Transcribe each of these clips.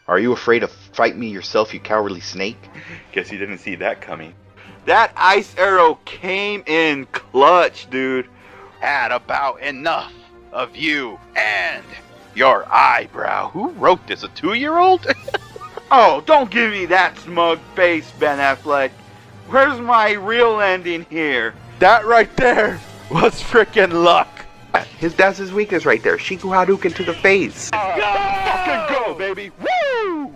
Are you afraid to fight me yourself, you cowardly snake? Guess you didn't see that coming. That ice arrow came in clutch, dude. Had about enough of you and your eyebrow. Who wrote this, a 2-year-old? Oh, don't give me that smug face, Ben Affleck. Where's my real ending here? That right there was frickin' luck. That's his weakness right there. Shiku Hadouken to the face. Fucking go, baby. Woo!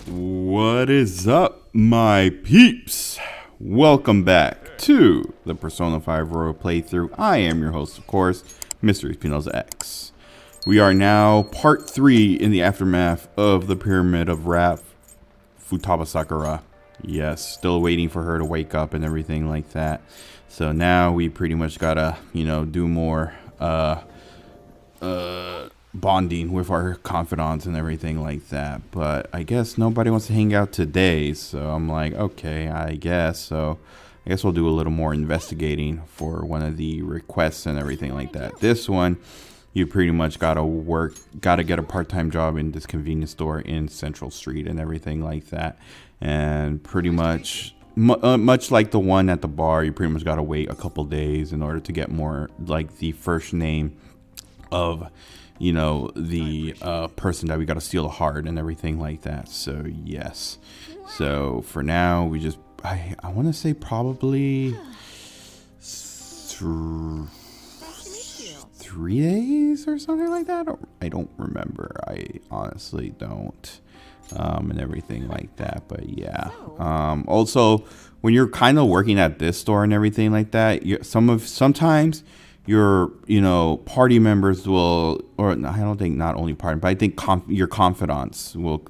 What is up, my peeps? Welcome back to the Persona 5 Royal playthrough. I am your host, of course, mrespnozax. We are now part 3 in the aftermath of the Pyramid of Wrath, Futaba Sakura. Yes, still waiting for her to wake up and everything like that. So now we pretty much gotta, do more bonding with our confidants and everything like that. But I guess nobody wants to hang out today, so I'm like, okay, I guess. So I guess we'll do a little more investigating for one of the requests and everything like that. This one, you pretty much gotta get a part-time job in this convenience store in Central Street and everything like that. And pretty much, much like the one at the bar, you pretty much gotta wait a couple days in order to get more, like, the first name of, the person that we gotta steal the heart and everything like that. So yes. So for now, we just, I want to say probably 3 days or something like that. I don't remember. I honestly don't. And everything like that. But yeah. Also, when you're kind of working at this store and everything like that, sometimes your party members will, or I don't think not only party, but I think your confidants will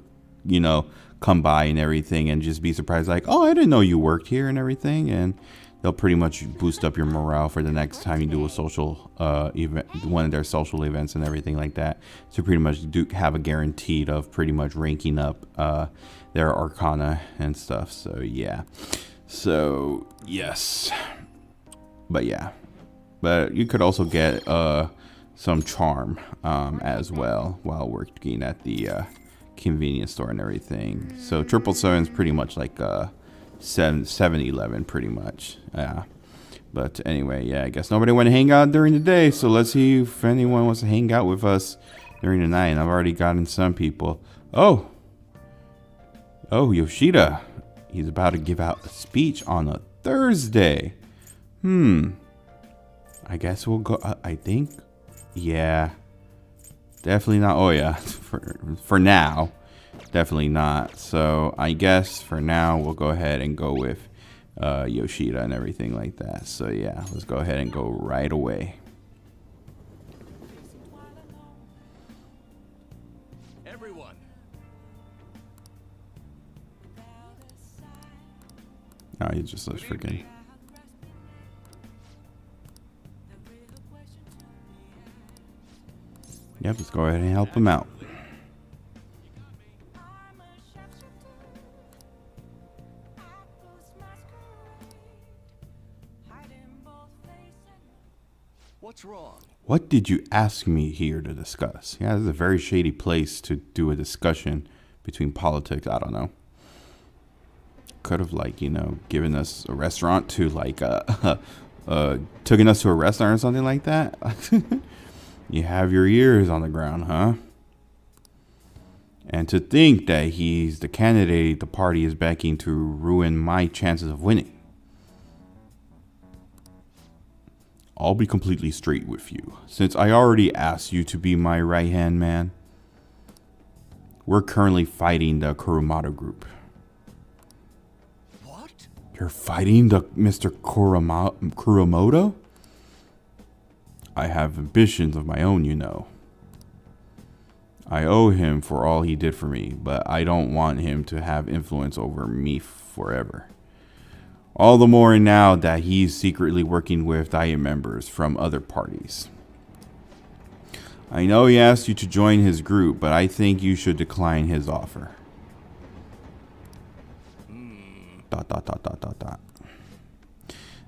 come by and everything and just be surprised, like, oh, I didn't know you worked here and everything, and they'll pretty much boost up your morale for the next time you do a social event, one of their social events and everything like that. So pretty much have a guaranteed of pretty much ranking up their arcana and stuff. So yeah. So yes. But yeah. But you could also get some charm as well while working at the convenience store and everything. So 777 is pretty much like 7-Eleven pretty much. Yeah. But anyway, yeah, I guess nobody want to hang out during the day, so let's see if anyone wants to hang out with us during the night. And I've already gotten some people. Oh, Yoshida, he's about to give out a speech on a Thursday. I guess we'll go. I think, yeah, definitely not Oya for now. Definitely not. So I guess for now we'll go ahead and go with Yoshida and everything like that. So yeah, let's go ahead and go right away. Everyone. Oh, he just looks freaking. Yep, let's go ahead and help him out. What's wrong? What did you ask me here to discuss? Yeah, this is a very shady place to do a discussion between politics. I don't know. Could have, like, given us a restaurant to, like, taking us to a restaurant or something like that. You have your ears on the ground, huh? And to think that he's the candidate the party is backing to ruin my chances of winning. I'll be completely straight with you, since I already asked you to be my right-hand man. We're currently fighting the Kurumada group. What? You're fighting the Mr. Kurumoto? I have ambitions of my own, I owe him for all he did for me, but I don't want him to have influence over me forever. All the more now that he's secretly working with Diet members from other parties. I know he asked you to join his group, but I think you should decline his offer. ...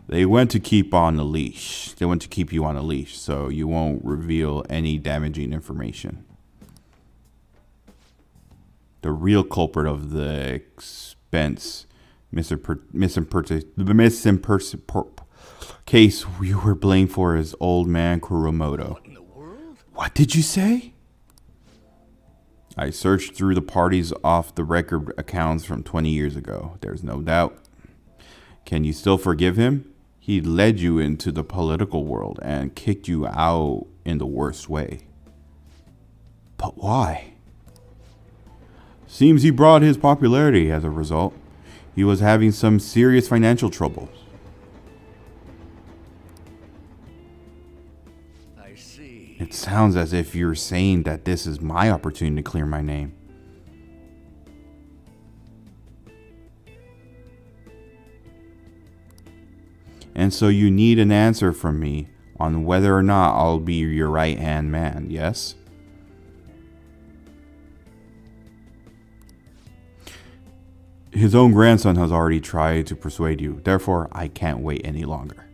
They want to keep on the leash. They want to keep you on a leash so you won't reveal any damaging information. The real culprit of the expense case we were blamed for is old man Kuromoto. What in the world? What did you say? I searched through the parties off the record accounts from 20 years ago. There's no doubt. Can you still forgive him? He led you into the political world and kicked you out in the worst way. But why? Seems he brought his popularity as a result. He was having some serious financial troubles. I see. It sounds as if you're saying that this is my opportunity to clear my name. And so you need an answer from me on whether or not I'll be your right-hand man, yes? His own grandson has already tried to persuade you. Therefore, I can't wait any longer.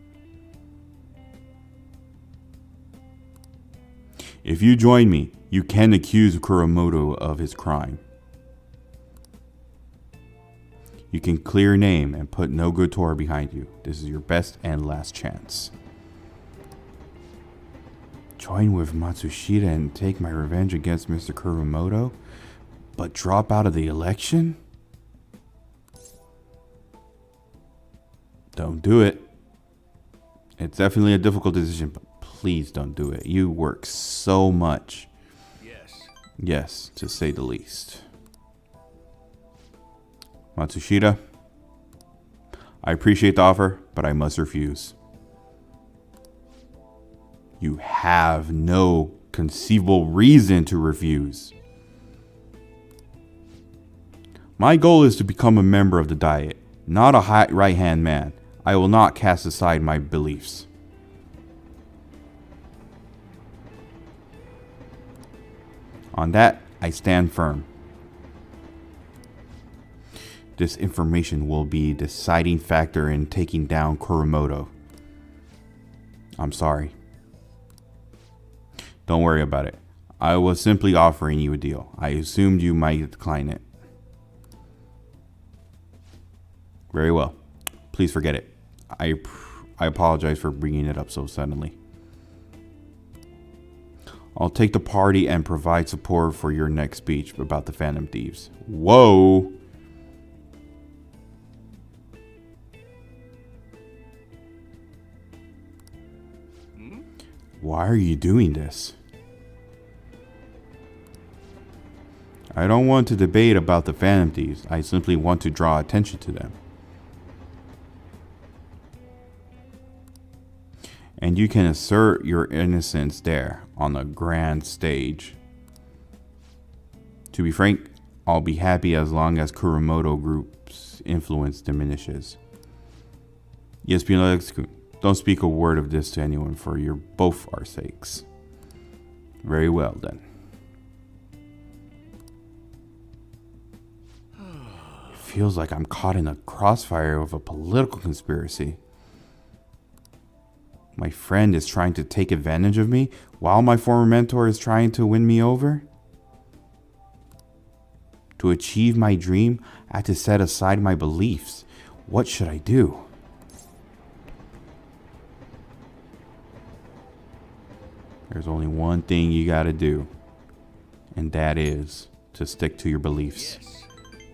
If you join me, you can accuse Kuromoto of his crime. You can clear your name and put no good Tora behind you. This is your best and last chance. Join with Matsushita and take my revenge against Mr. Kuromoto, but drop out of the election? Don't do it. It's definitely a difficult decision, but please don't do it. You work so much. Yes. Yes, to say the least. Matsushita, I appreciate the offer, but I must refuse. You have no conceivable reason to refuse. My goal is to become a member of the Diet, not a right-hand man. I will not cast aside my beliefs. On that, I stand firm. This information will be a deciding factor in taking down Kuromoto. I'm sorry. Don't worry about it. I was simply offering you a deal. I assumed you might decline it. Very well. Please forget it. I apologize for bringing it up so suddenly. I'll take the party and provide support for your next speech about the Phantom Thieves. Whoa! Why are you doing this? I don't want to debate about the Phantom Thieves. I simply want to draw attention to them. And you can assert your innocence there on the grand stage. To be frank, I'll be happy as long as Kuromoto Group's influence diminishes. ESP, don't speak a word of this to anyone for your both our sakes. Very well then. It feels like I'm caught in a crossfire of a political conspiracy. My friend is trying to take advantage of me while my former mentor is trying to win me over. To achieve my dream, I have to set aside my beliefs. What should I do? There's only one thing you gotta do, and that is to stick to your beliefs. Yes.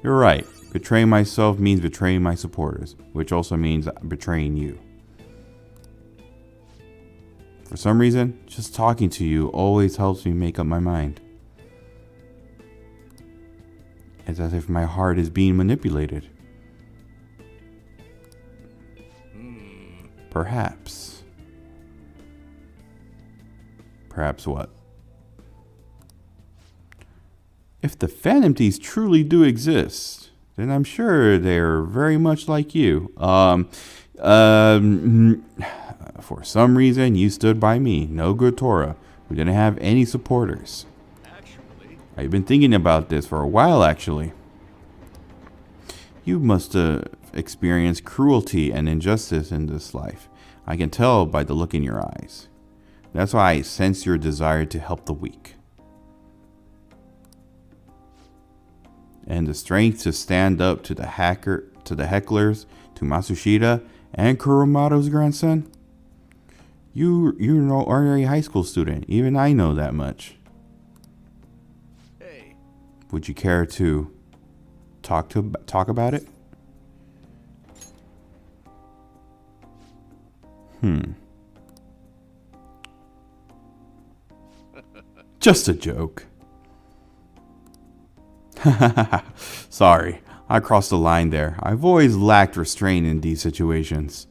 You're right. Betraying myself means betraying my supporters, which also means betraying you. For some reason, just talking to you always helps me make up my mind. It's as if my heart is being manipulated. Perhaps. Perhaps what? If the Phantom Thieves truly do exist, then I'm sure they're very much like you. For some reason, you stood by me, no good Tora, who didn't have any supporters. Actually, I've been thinking about this for a while, actually. You must have experienced cruelty and injustice in this life. I can tell by the look in your eyes. That's why I sense your desire to help the weak. And the strength to stand up to the hecklers, to Matsushita and Kuromoto's grandson. You're no ordinary high school student. Even I know that much. Hey. Would you care to talk about it? Just a joke. Sorry, I crossed the line there. I've always lacked restraint in these situations.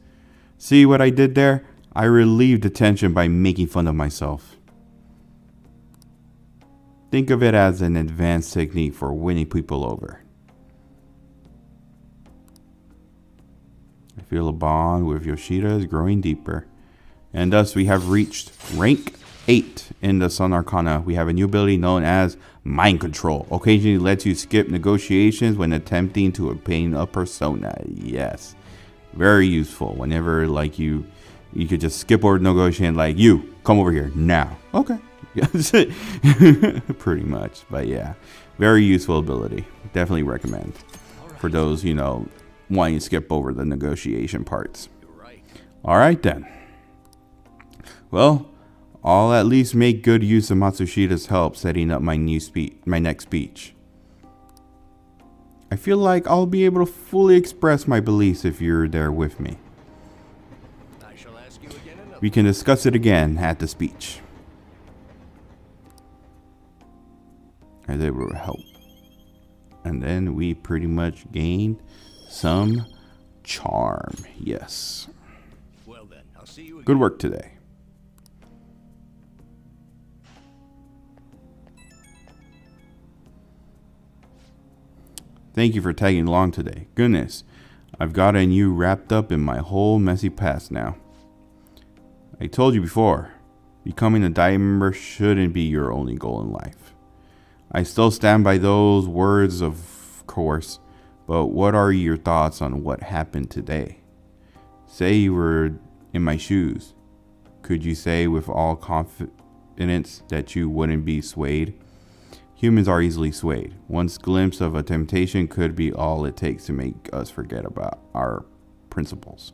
See what I did there? I relieved the tension by making fun of myself. Think of it as an advanced technique for winning people over. I feel a bond with Yoshida is growing deeper. And thus we have reached rank 8 in the Sun Arcana. We have a new ability known as Mind Control. Occasionally lets you skip negotiations when attempting to obtain a persona. Yes. Very useful. Whenever like you could just skip over negotiation, like, you come over here now. Okay. Pretty much. But yeah. Very useful ability. Definitely recommend. For those, you know, wanting to skip over the negotiation parts. Alright then. Well, I'll at least make good use of Matsushida's help setting up my next speech. I feel like I'll be able to fully express my beliefs if you're there with me. I shall ask you again another. We can discuss it again at the speech. I was able to help. And then we pretty much gained some charm. Yes. Well then, I'll see you again. Good work today. Thank you for tagging along today. Goodness, I've gotten you wrapped up in my whole messy past now. I told you before, becoming a diamond member shouldn't be your only goal in life. I still stand by those words, of course, but what are your thoughts on what happened today? Say you were in my shoes. Could you say with all confidence that you wouldn't be swayed? Humans are easily swayed. One's glimpse of a temptation could be all it takes to make us forget about our principles.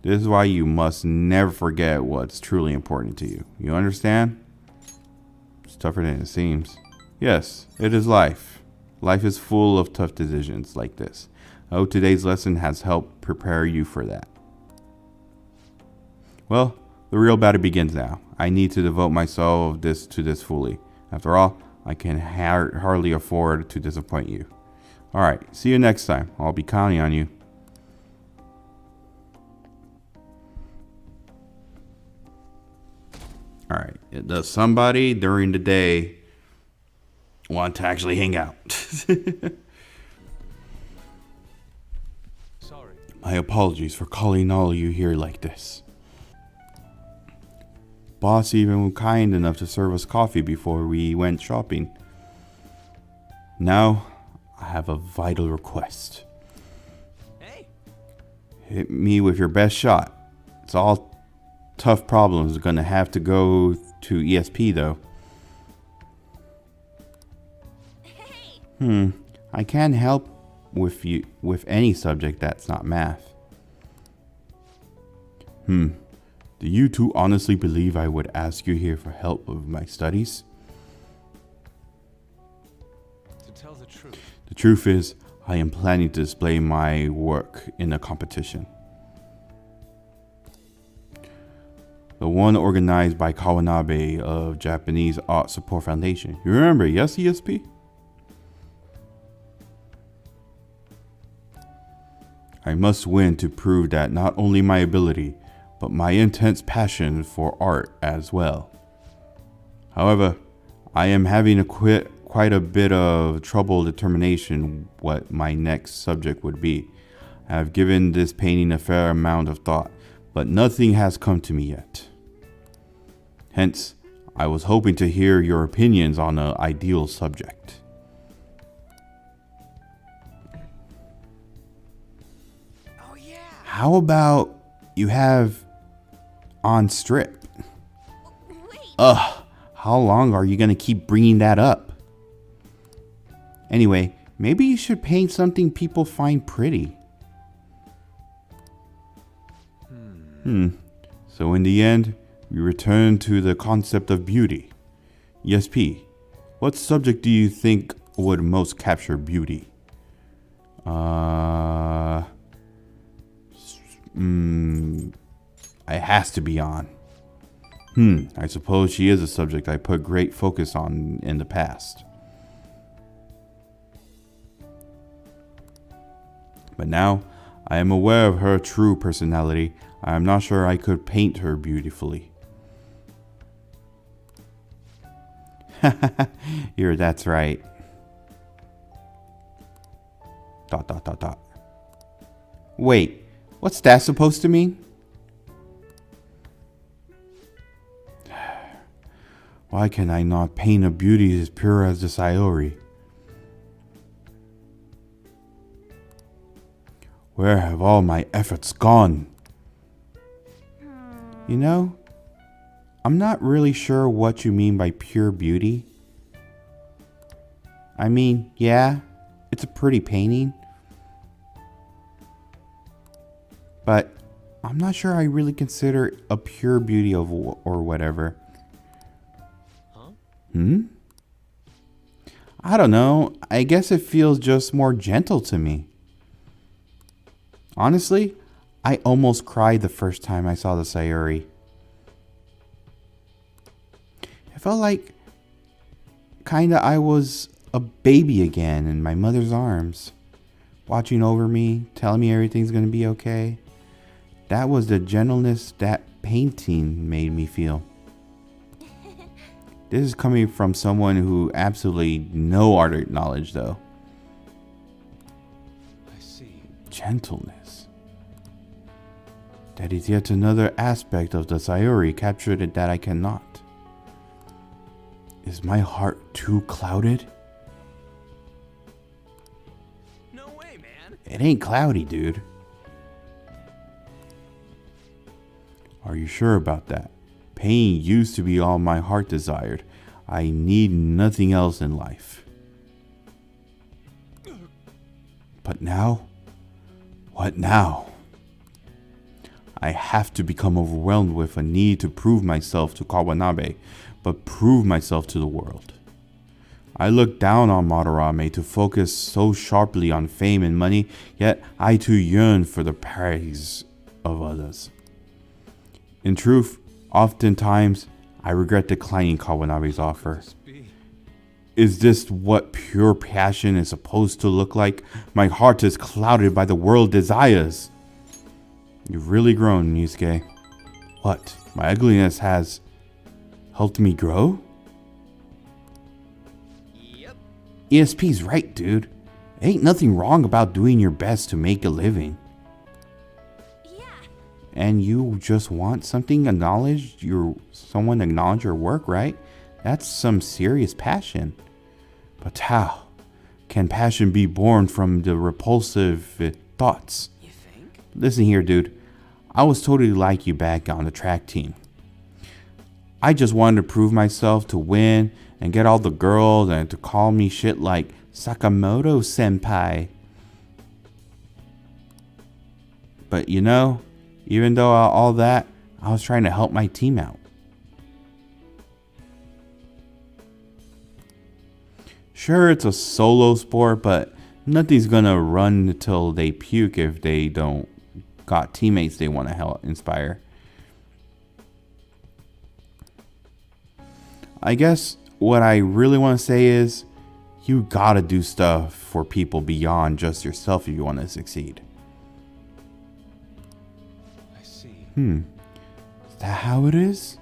This is why you must never forget what's truly important to you. You understand? It's tougher than it seems. Yes, it is life. Life is full of tough decisions like this. I hope today's lesson has helped prepare you for that. Well, the real battle begins now. I need to devote myself to this fully. After all, I can hardly afford to disappoint you. Alright, see you next time. I'll be counting on you. Alright, does somebody during the day want to actually hang out? Sorry. My apologies for calling all of you here like this. Boss even was kind enough to serve us coffee before we went shopping. Now, I have a vital request. Hey. Hit me with your best shot. It's all tough problems. Gonna have to go to ESP though. I can't help with you with any subject that's not math. Do you two honestly believe I would ask you here for help with my studies? To tell the truth. The truth is, I am planning to display my work in a competition. The one organized by Kawanabe of Japanese Art Support Foundation. You remember, yes, ESP? I must win to prove that not only my ability, but my intense passion for art as well. However, I am having quite a bit of trouble determination what my next subject would be. I have given this painting a fair amount of thought, but nothing has come to me yet. Hence, I was hoping to hear your opinions on an ideal subject. How about you have on strip? Wait. Ugh, how long are you gonna keep bringing that up? Anyway, maybe you should paint something people find pretty. So in the end, we return to the concept of beauty. ESP, what subject do you think would most capture beauty? It has to be on. I suppose she is a subject I put great focus on in the past. But now, I am aware of her true personality. I am not sure I could paint her beautifully. Here, that's right. ... Wait, what's that supposed to mean? Why can I not paint a beauty as pure as the Sayori? Where have all my efforts gone? You know, I'm not really sure what you mean by pure beauty. I mean, yeah, it's a pretty painting. But I'm not sure I really consider a pure beauty of or whatever. I don't know. I guess it feels just more gentle to me. Honestly, I almost cried the first time I saw the Sayori. I felt like kinda I was a baby again in my mother's arms, watching over me, telling me everything's gonna be okay. That was the gentleness that painting made me feel. This is coming from someone who absolutely no art knowledge though. I see. Gentleness. That is yet another aspect of the Sayori captured that I cannot. Is my heart too clouded? No way, man. It ain't cloudy, dude. Are you sure about that? Pain used to be all my heart desired. I need nothing else in life. But now? What now? I have to become overwhelmed with a need to prove myself to Kawanabe, but prove myself to the world. I look down on Madarame to focus so sharply on fame and money, yet I too yearn for the praise of others. In truth, oftentimes, I regret declining Kawanabe's offer. Is this what pure passion is supposed to look like? My heart is clouded by the world desires. You've really grown, Yusuke. What? My ugliness has helped me grow? Yep. ESP's right, dude. Ain't nothing wrong about doing your best to make a living. Yeah. And you just want something acknowledged, someone to acknowledge your work, right? That's some serious passion. But how can passion be born from the repulsive thoughts? You think? Listen here, dude. I was totally like you back on the track team. I just wanted to prove myself, to win, and get all the girls and to call me shit like Sakamoto senpai. But you know, even though all that, I was trying to help my team out. Sure, it's a solo sport, but nothing's gonna run until they puke if they don't got teammates they want to help inspire. I guess what I really want to say is you gotta do stuff for people beyond just yourself if you want to succeed. I see. Is that how it is?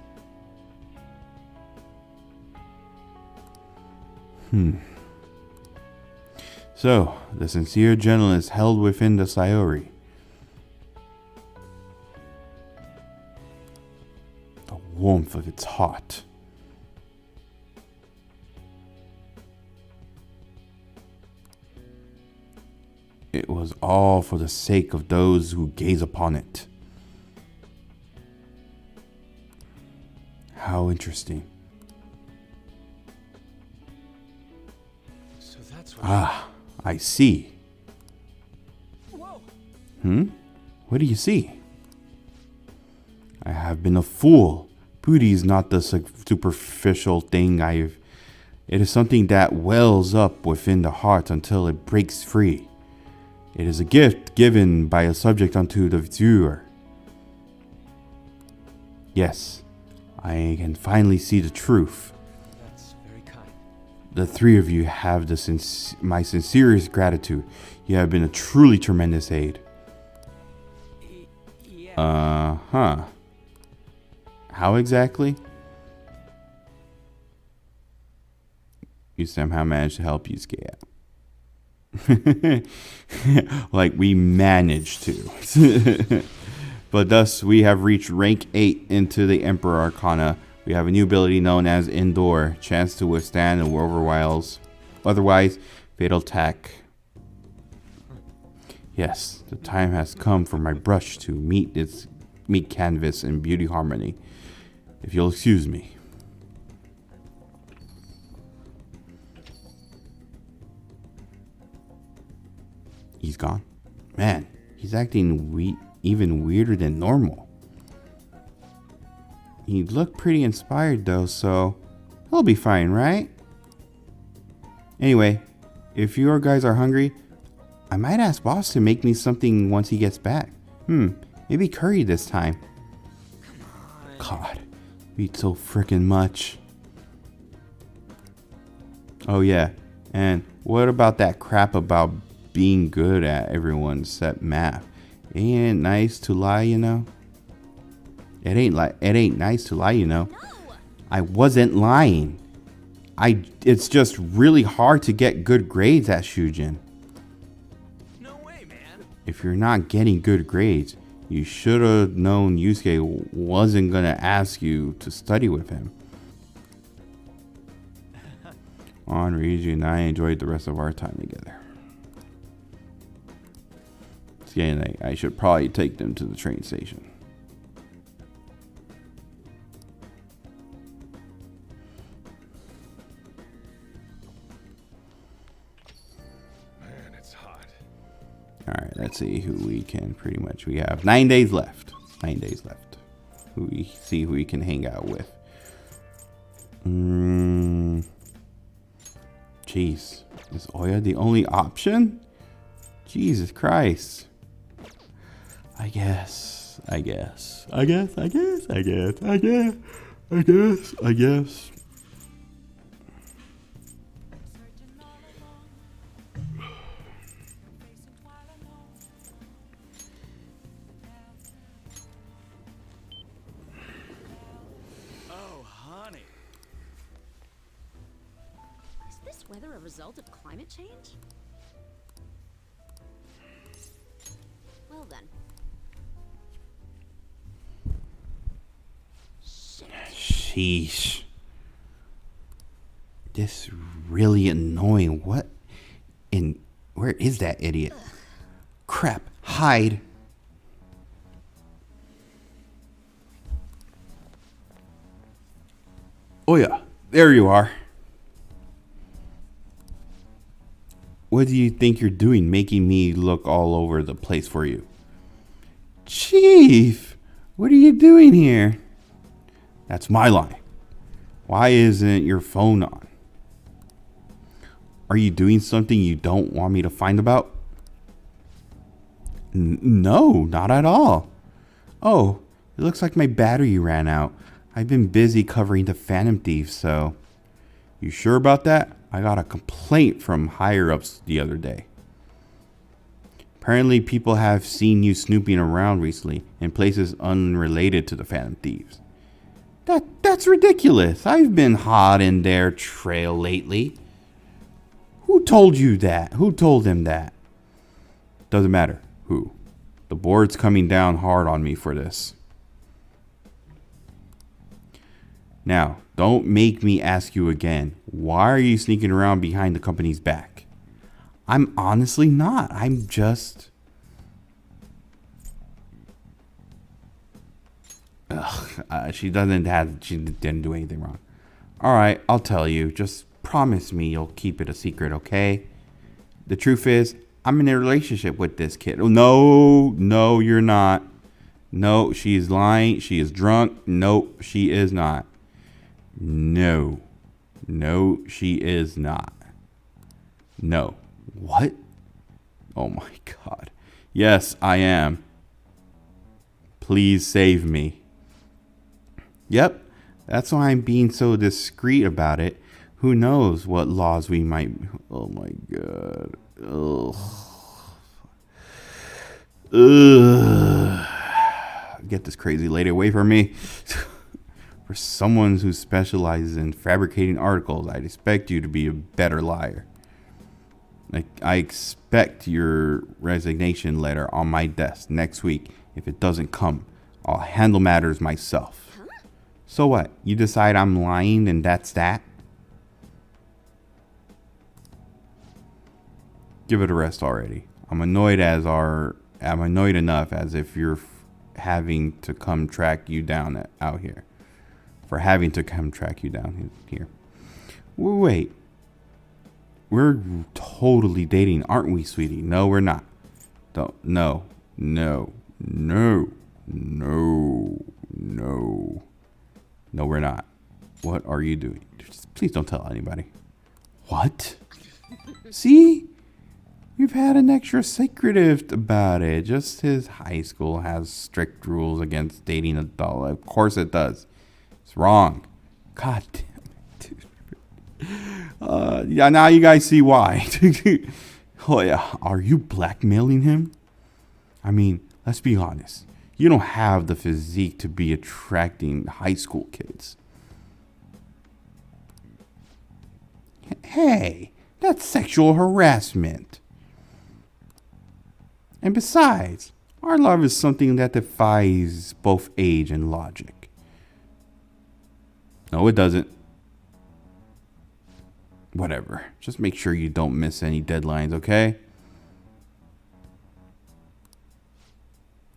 So, the sincere gentleness held within the Sayori. The warmth of its heart. It was all for the sake of those who gaze upon it. How interesting. So that's what. Ah, I see. Whoa. What do you see? I have been a fool. Beauty is not the superficial thing it is something that wells up within the heart until it breaks free. It is a gift given by a subject unto the viewer. Yes, I can finally see the truth. That's very kind. The three of you have my sincerest gratitude. You have been a truly tremendous aid. Yeah. How exactly? You somehow managed to help you escape. Like we managed to. But thus we have reached rank 8 into the Emperor Arcana. We have a new ability known as Endure. Chance to withstand a otherwise fatal attack. Yes, the time has come for my brush to meet canvas in beauty harmony. If you'll excuse me. He's gone. Man, he's acting even weirder than normal. He looked pretty inspired though, so he'll be fine, right? Anyway, if you guys are hungry, I might ask boss to make me something once he gets back. Maybe curry this time. God, you eat so freaking much. Oh yeah, and what about that crap about being good at everyone except math? Ain't it nice to lie, you know? It ain't nice to lie, you know. No. I wasn't lying. It's just really hard to get good grades at Shujin. No way, man. If you're not getting good grades, you should have known Yusuke wasn't gonna ask you to study with him. On Ryuji and I enjoyed the rest of our time together. See, I should probably take them to the train station. Man, it's hot. Alright, let's see who we can we have 9 days left. 9 days left. Who we can hang out with. Jeez. Is Oya the only option? Jesus Christ. I guess. Oh, honey. Is this weather a result of climate change? Well then. Shit. Sheesh. This really annoying. Where is that idiot? Crap. Hide. Oh yeah, there you are. What do you think you're doing, making me look all over the place for you? Chief, what are you doing here? That's my line. Why isn't your phone on? Are you doing something you don't want me to find about? No, not at all. Oh, it looks like my battery ran out. I've been busy covering the Phantom Thieves, so... You sure about that? I got a complaint from higher-ups the other day. Apparently people have seen you snooping around recently in places unrelated to the Phantom Thieves. That's ridiculous. I've been hot in their trail lately. Who told you that? Who told them that? Doesn't matter who. The board's coming down hard on me for this. Now, don't make me ask you again. Why are you sneaking around behind the company's back? I'm honestly not. I'm just... she didn't do anything wrong. All right, I'll tell you. Just promise me you'll keep it a secret, okay? The truth is, I'm in a relationship with this kid. No, you're not. No, she is lying. She is drunk. No, she is not. No, she is not. No. What? Oh my God. Yes, I am. Please save me. Yep, that's why I'm being so discreet about it. Who knows what laws we might... Oh my God. Ugh. Get this crazy lady away from me. For someone who specializes in fabricating articles, I'd expect you to be a better liar. I expect your resignation letter on my desk next week. If it doesn't come, I'll handle matters myself. So what? You decide I'm lying and that's that? Give it a rest already. I'm annoyed enough as if you're having to come track you down out here. For having to come track you down here. Wait. We're totally dating, aren't we, sweetie? No, we're not. No, we're not. What are you doing? Just, please don't tell anybody. What? See? We've had an extra secretive about it. Just his high school has strict rules against dating adult. Of course it does. It's wrong. God damn it, dude. Yeah, now you guys see why. Oh yeah, are you blackmailing him? I mean, let's be honest. You don't have the physique to be attracting high school kids. Hey, that's sexual harassment. And besides, our love is something that defies both age and logic. No, it doesn't. Whatever. Just make sure you don't miss any deadlines, okay?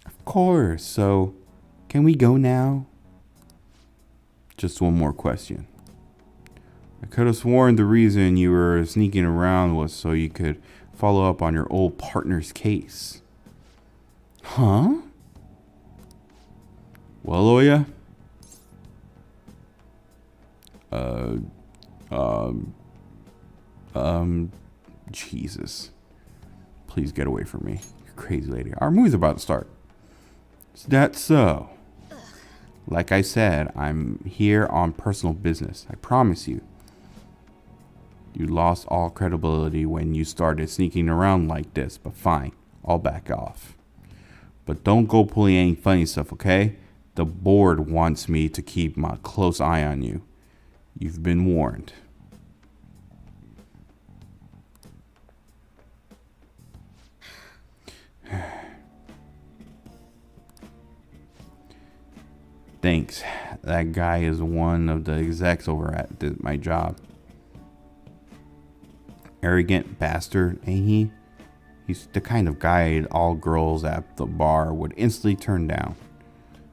Of course. So, can we go now? Just one more question. I could have sworn the reason you were sneaking around was so you could follow up on your old partner's case. Huh? Well, Oya? Jesus. Please get away from me. You crazy lady. Our movie's about to start. Is that so? Like I said, I'm here on personal business. I promise you. You lost all credibility when you started sneaking around like this, but fine. I'll back off. But don't go pulling any funny stuff, okay? The board wants me to keep my close eye on you. You've been warned. Thanks. That guy is one of the execs over at my job. Arrogant bastard, ain't he? He's the kind of guy all girls at the bar would instantly turn down.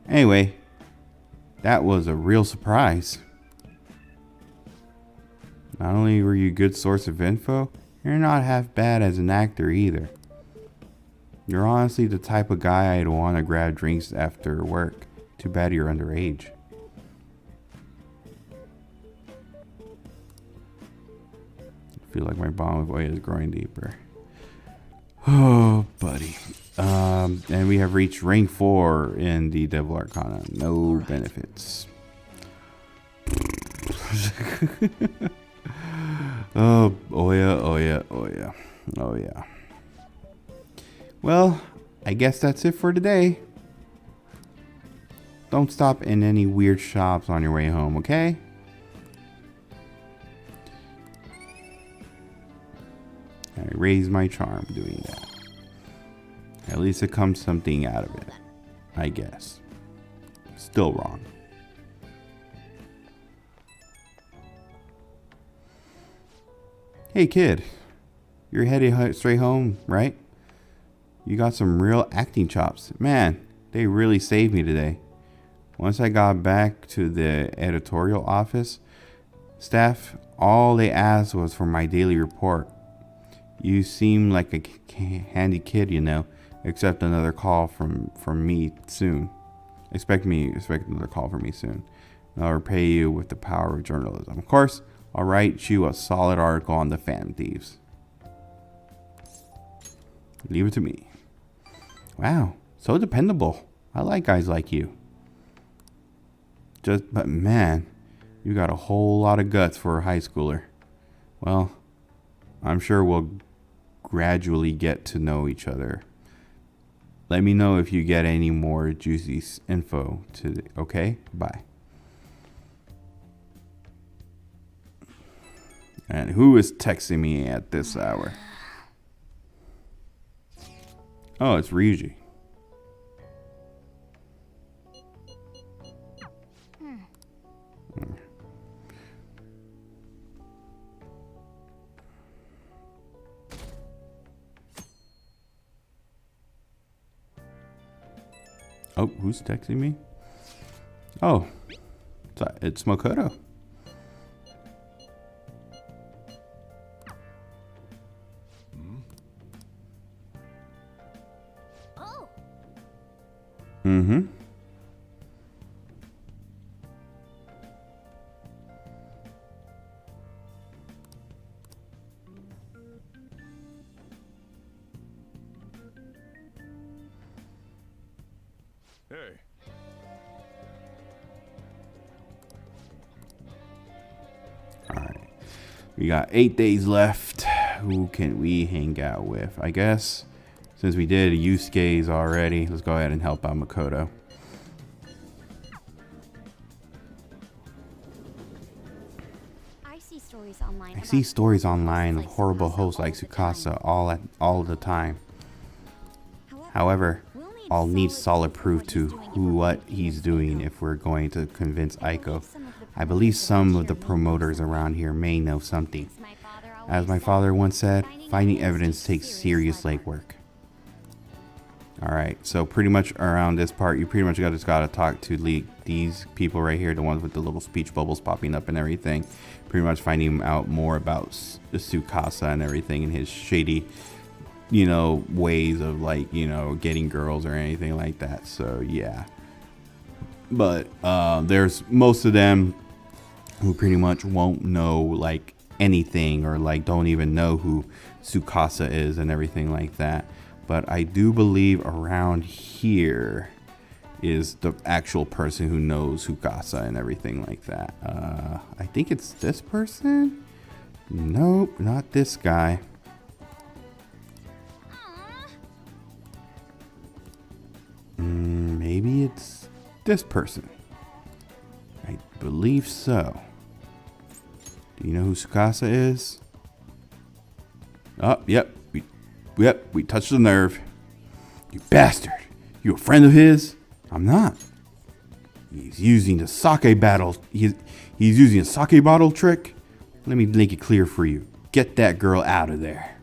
Anyway, that was a real surprise. Not only were you a good source of info, you're not half bad as an actor either. You're honestly the type of guy I'd want to grab drinks after work. Too bad you're underage. I feel like my bond with Oya is growing deeper. Oh, buddy. And we have reached rank 4 in the Devil Arcana. No benefits. Oh, Oya. Oh, yeah. Well, I guess that's it for today. Don't stop in any weird shops on your way home, okay? I raise my charm doing that. At least it comes something out of it, I guess. Still wrong. Hey kid, You're headed straight home, right? You got some real acting chops. Man, they really saved me today. Once I got back to the editorial office, staff, all they asked was for my daily report. You seem like a handy kid, you know. Expect another call from me soon. Expect another call from me soon. I'll repay you with the power of journalism. Of course, I'll write you a solid article on the Phantom Thieves. Leave it to me. Wow, so dependable. I like guys like you. But man, you got a whole lot of guts for a high schooler. Well, I'm sure we'll gradually get to know each other. Let me know if you get any more juicy info okay? Bye. And who is texting me at this hour? Oh, it's Ryuji. Oh, who's texting me? Oh, it's Makoto. Oh. Mm-hmm. Hey. Alright. We got 8 days left. Who can we hang out with? I guess since we did Yusuke's already, let's go ahead and help out Makoto. I see stories online. I see stories online of horrible hosts like Tsukasa all the time. However, I'll need solid proof to what he's doing if we're going to convince Aiko. I believe some of the promoters around here may know something. As my father once said, finding evidence takes serious legwork. Alright, so pretty much around this part, you pretty much just gotta talk to these people right here, the ones with the little speech bubbles popping up and everything. Pretty much finding out more about Tsukasa and everything and his shady, you know, ways of like, you know, getting girls or anything like that. So yeah, but there's most of them who pretty much won't know like anything or like don't even know who Tsukasa is and everything like that. But I do believe around here is the actual person who knows Tsukasa and everything like that. I think it's this person. Nope, not this guy. Maybe it's this person. I believe so. Do you know who Tsukasa is? Oh, yep. We touched the nerve. You bastard. You a friend of his? I'm not. He's using the sake battle. He's using a sake bottle trick. Let me make it clear for you. Get that girl out of there.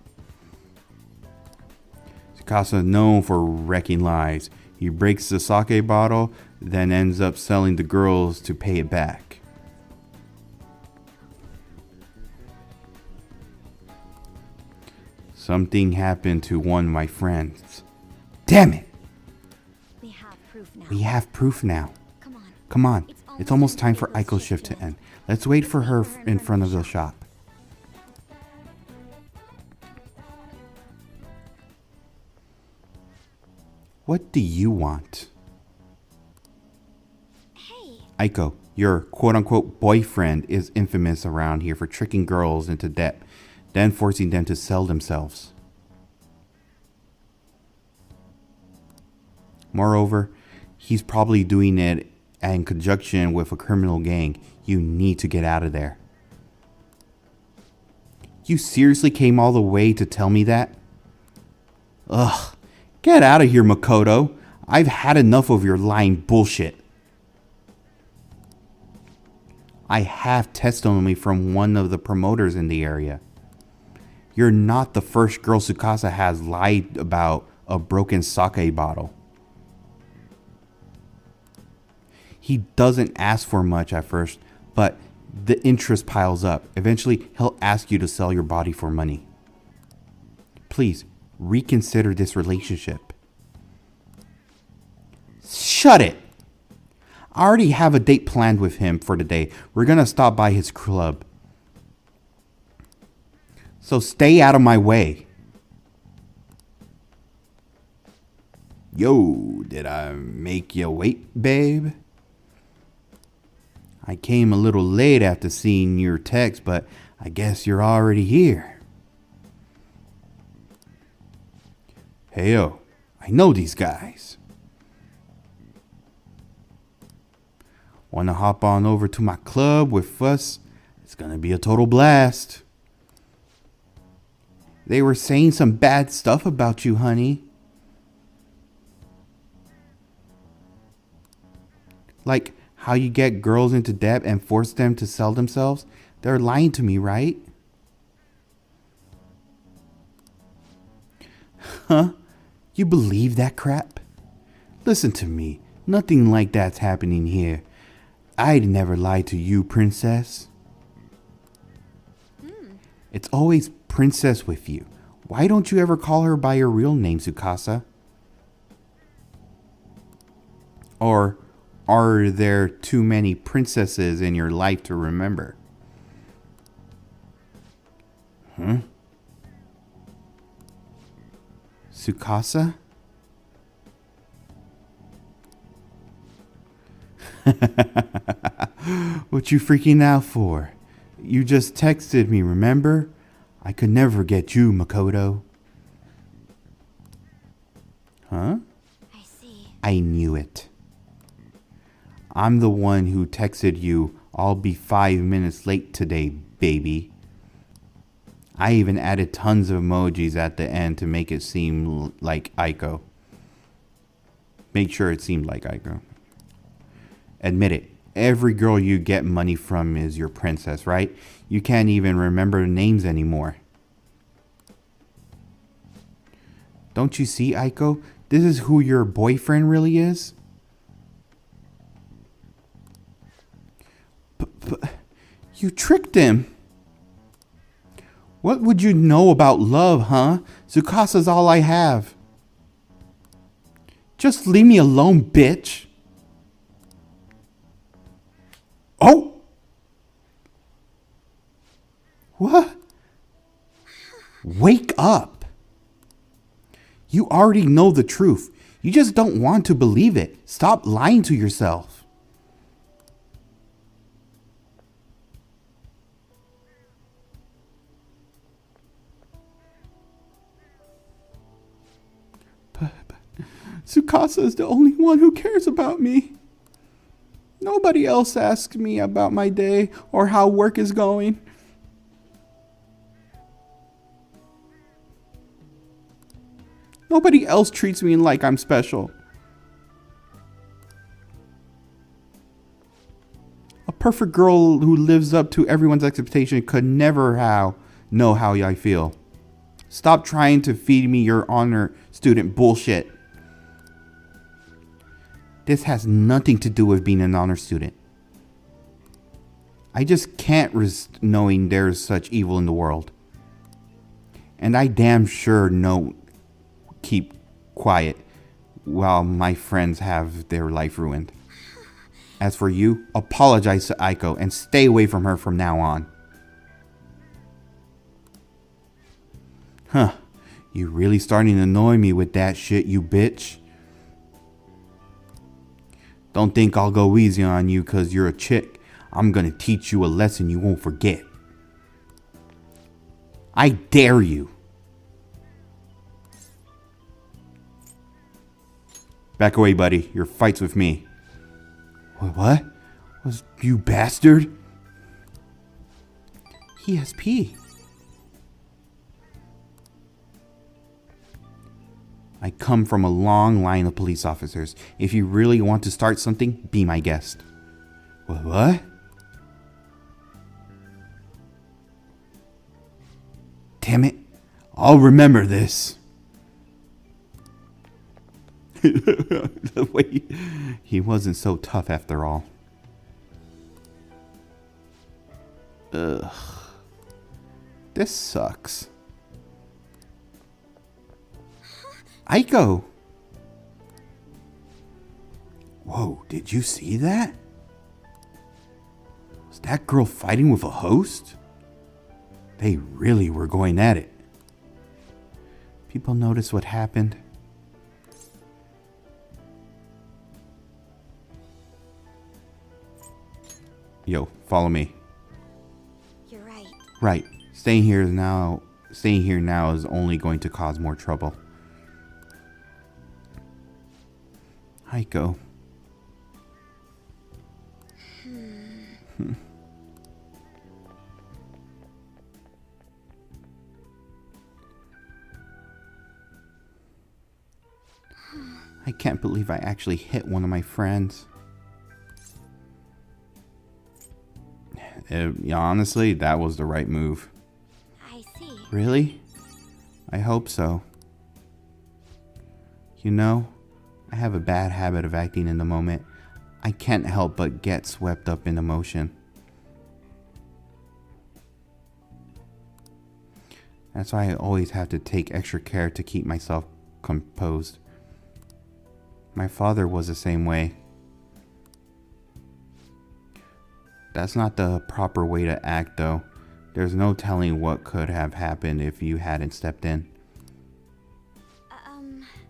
Tsukasa is known for wrecking lives. He breaks the sake bottle, then ends up selling the girls to pay it back. Something happened to one of my friends. Damn it! We have proof now. We have proof now. Come on. Come on. It's almost time for Aiko's shift to end. Let's wait for her in front of the shop. What do you want? Hey. Aiko, your quote-unquote boyfriend is infamous around here for tricking girls into debt, then forcing them to sell themselves. Moreover, he's probably doing it in conjunction with a criminal gang. You need to get out of there. You seriously came all the way to tell me that? Ugh. Get out of here, Makoto. I've had enough of your lying bullshit. I have testimony from one of the promoters in the area. You're not the first girl Tsukasa has lied about a broken sake bottle. He doesn't ask for much at first, but the interest piles up. Eventually, he'll ask you to sell your body for money. Please, reconsider this relationship. Shut it! I already have a date planned with him for the day. We're gonna stop by his club. So stay out of my way. Yo, did I make you wait, babe? I came a little late after seeing your text, but I guess you're already here. Hey, yo, I know these guys. Want to hop on over to my club with us? It's gonna be a total blast. They were saying some bad stuff about you, honey. Like how you get girls into debt and force them to sell themselves. They're lying to me, right? Huh? You believe that crap? Listen to me. Nothing like that's happening here. I'd never lie to you, princess. It's always princess with you. Why don't you ever call her by her real name, Tsukasa? Or are there too many princesses in your life to remember? Huh? Tsukasa? What you freaking out for? You just texted me, remember? I could never get you, Makoto. Huh? I see. I knew it. I'm the one who texted you, I'll be 5 minutes late today, baby. I even added tons of emojis at the end to make it seem like Aiko. Make sure it seemed like Aiko. Admit it. Every girl you get money from is your princess, right? You can't even remember names anymore. Don't you see, Aiko? This is who your boyfriend really is? But you tricked him. What would you know about love, huh? Tsukasa's all I have. Just leave me alone, bitch. Oh! What? Wake up. You already know the truth. You just don't want to believe it. Stop lying to yourself. But Tsukasa is the only one who cares about me. Nobody else asks me about my day or how work is going. Nobody else treats me like I'm special. A perfect girl who lives up to everyone's expectation could never know how I feel. Stop trying to feed me your honor student bullshit. This has nothing to do with being an honor student. I just can't resist knowing there's such evil in the world. And I damn sure keep quiet while my friends have their life ruined. As for you, apologize to Aiko and stay away from her from now on. Huh. You really starting to annoy me with that shit, you bitch. Don't think I'll go easy on you because you're a chick. I'm gonna teach you a lesson you won't forget. I dare you. Back away, buddy. Your fight's with me. What? Was you bastard? ESP. I come from a long line of police officers. If you really want to start something, be my guest. What? Damn it. I'll remember this. The way he wasn't so tough after all. Ugh. This sucks. Aiko! Whoa, did you see that? Was that girl fighting with a host? They really were going at it. People notice what happened. Yo, follow me. You're right. Right. Staying here now is only going to cause more trouble. Aiko. I can't believe I actually hit one of my friends. Yeah, honestly, that was the right move. I see. Really? I hope so. You know, I have a bad habit of acting in the moment. I can't help but get swept up in emotion. That's why I always have to take extra care to keep myself composed. My father was the same way. That's not the proper way to act, though. There's no telling what could have happened if you hadn't stepped in.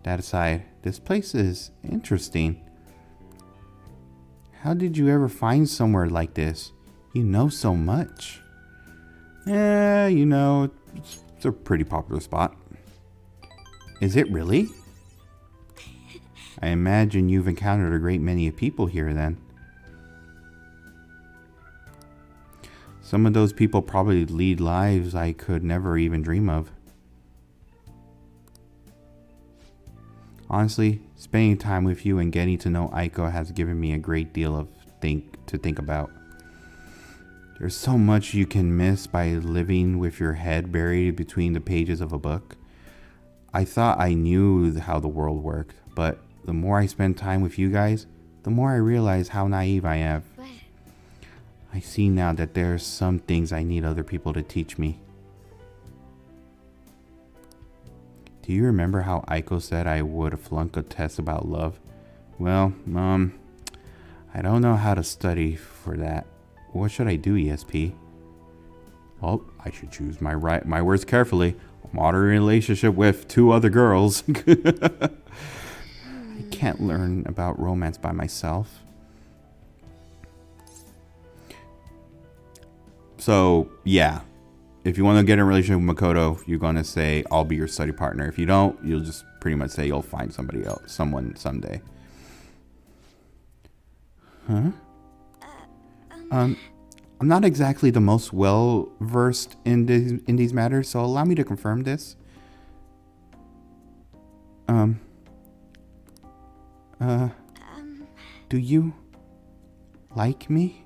That aside, this place is interesting. How did you ever find somewhere like this? You know so much. Yeah, you know, it's a pretty popular spot. Is it really? I imagine you've encountered a great many people here then. Some of those people probably lead lives I could never even dream of. Honestly, spending time with you and getting to know Aiko has given me a great deal of to think about. There's so much you can miss by living with your head buried between the pages of a book. I thought I knew how the world worked, but the more I spend time with you guys, the more I realize how naive I am. I see now that there's some things I need other people to teach me. Do you remember how Aiko said I would flunk a test about love? Well, I don't know how to study for that. What should I do, ESP? Well, I should choose my words carefully. A modern relationship with 2 other girls. I can't learn about romance by myself. So, yeah. If you want to get in a relationship with Makoto, you're going to say, I'll be your study partner. If you don't, you'll just pretty much say you'll find somebody else, someone someday. Huh? I'm not exactly the most well-versed in these matters, so allow me to confirm this. Do you like me?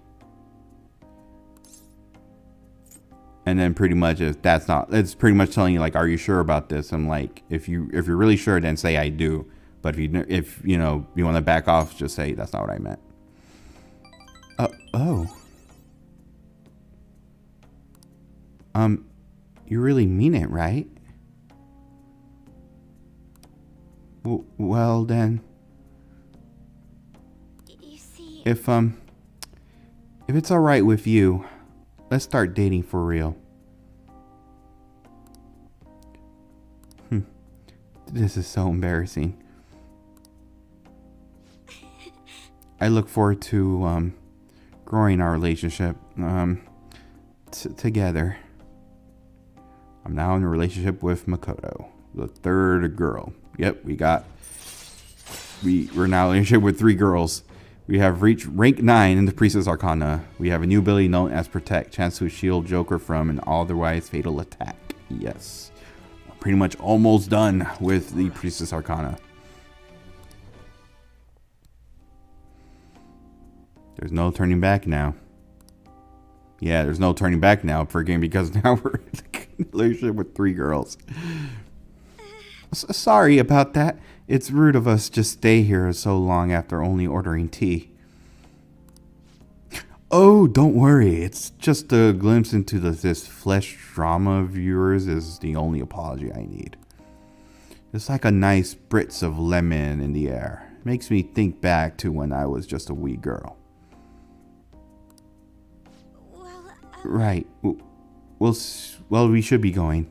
And then pretty much if that's not, it's pretty much telling you like, are you sure about this? I'm like, if you're really sure, then say I do. But if you know you want to back off, just say that's not what I meant. Oh. You really mean it, right? Well then. You see, If it's all right with you, let's start dating for real. This is so embarrassing. I look forward to growing our relationship together. I'm now in a relationship with Makoto, the 3rd girl. Yep, we're now in a relationship with 3 girls. We have reached rank 9 in the Priestess Arcana. We have a new ability known as Protect, chance to shield Joker from an otherwise fatal attack. Yes. Pretty much almost done with the Priestess Arcana. There's no turning back now. Yeah, there's no turning back now for a game because now we're in a relationship with 3 girls. Sorry about that. It's rude of us to stay here so long after only ordering tea. Oh, don't worry. It's just a glimpse into this flesh drama of yours is the only apology I need. It's like a nice spritz of lemon in the air. Makes me think back to when I was just a wee girl. Well, Right. Well, we should be going.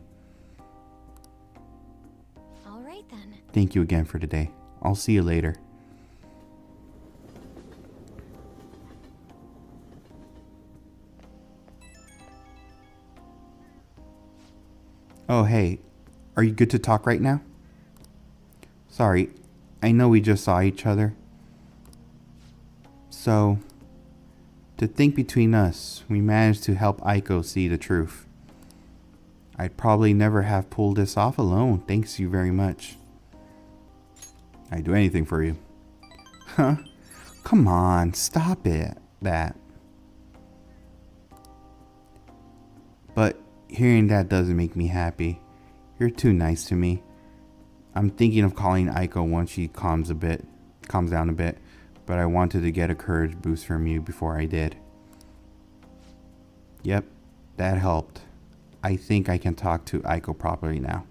all right then. Thank you again for today. I'll see you later. Oh, hey. Are you good to talk right now? Sorry. I know we just saw each other. So, to think between us, we managed to help Aiko see the truth. I'd probably never have pulled this off alone. Thanks you very much. I'd do anything for you. Huh? Come on, stop it. That. But hearing that doesn't make me happy. You're too nice to me. I'm thinking of calling Aiko once she calms down a bit, but I wanted to get a courage boost from you before I did. Yep, that helped. I think I can talk to Aiko properly now.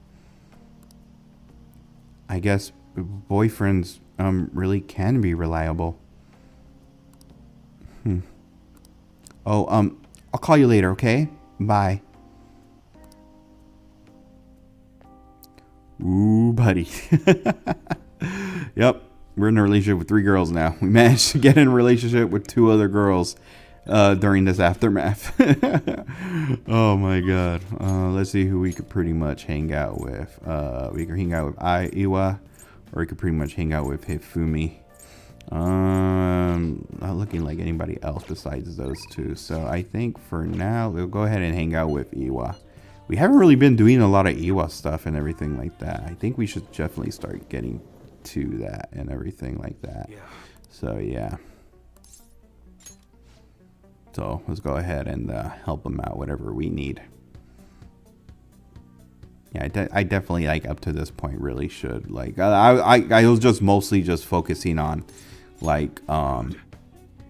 I guess boyfriends really can be reliable. Oh, I'll call you later, okay? Bye. Ooh, buddy. Yep, we're in a relationship with 3 girls now. We managed to get in a relationship with 2 other girls during this aftermath. Oh my god. Let's see who we could pretty much hang out with. We could hang out with Iwa, or we could pretty much hang out with Hifumi. Not looking like anybody else besides those 2. So I think for now we'll go ahead and hang out with Iwa. We haven't really been doing a lot of Iwa stuff and everything like that. I think we should definitely start getting to that and everything like that. Yeah. So yeah. So let's go ahead and help them out whatever we need. Yeah, I definitely, like, up to this point really should, like, I was just mostly just focusing on, like,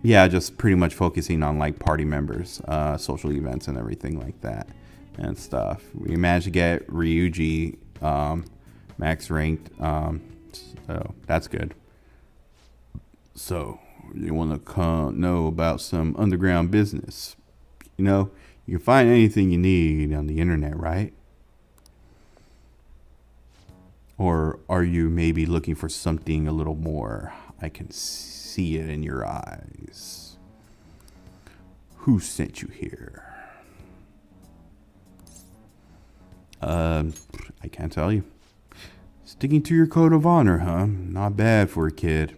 yeah, just pretty much focusing on, like, party members, social events and everything like that and stuff. We managed to get Ryuji max ranked, so that's good. So you want to know about some underground business? You know, you can find anything you need on the internet, right? Or are you maybe looking for something a little more? I can see it in your eyes. Who sent you here? I can't tell you. Sticking to your code of honor, huh? Not bad for a kid.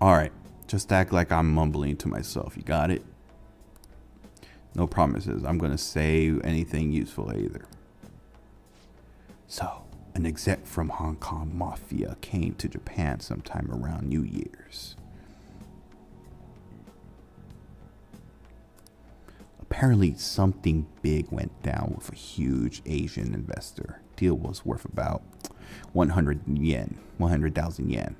Alright, just act like I'm mumbling to myself. You got it? No promises. I'm gonna say anything useful either. So, an exec from Hong Kong Mafia came to Japan sometime around New Year's. Apparently something big went down with a huge Asian investor. Deal was worth about 100,000 yen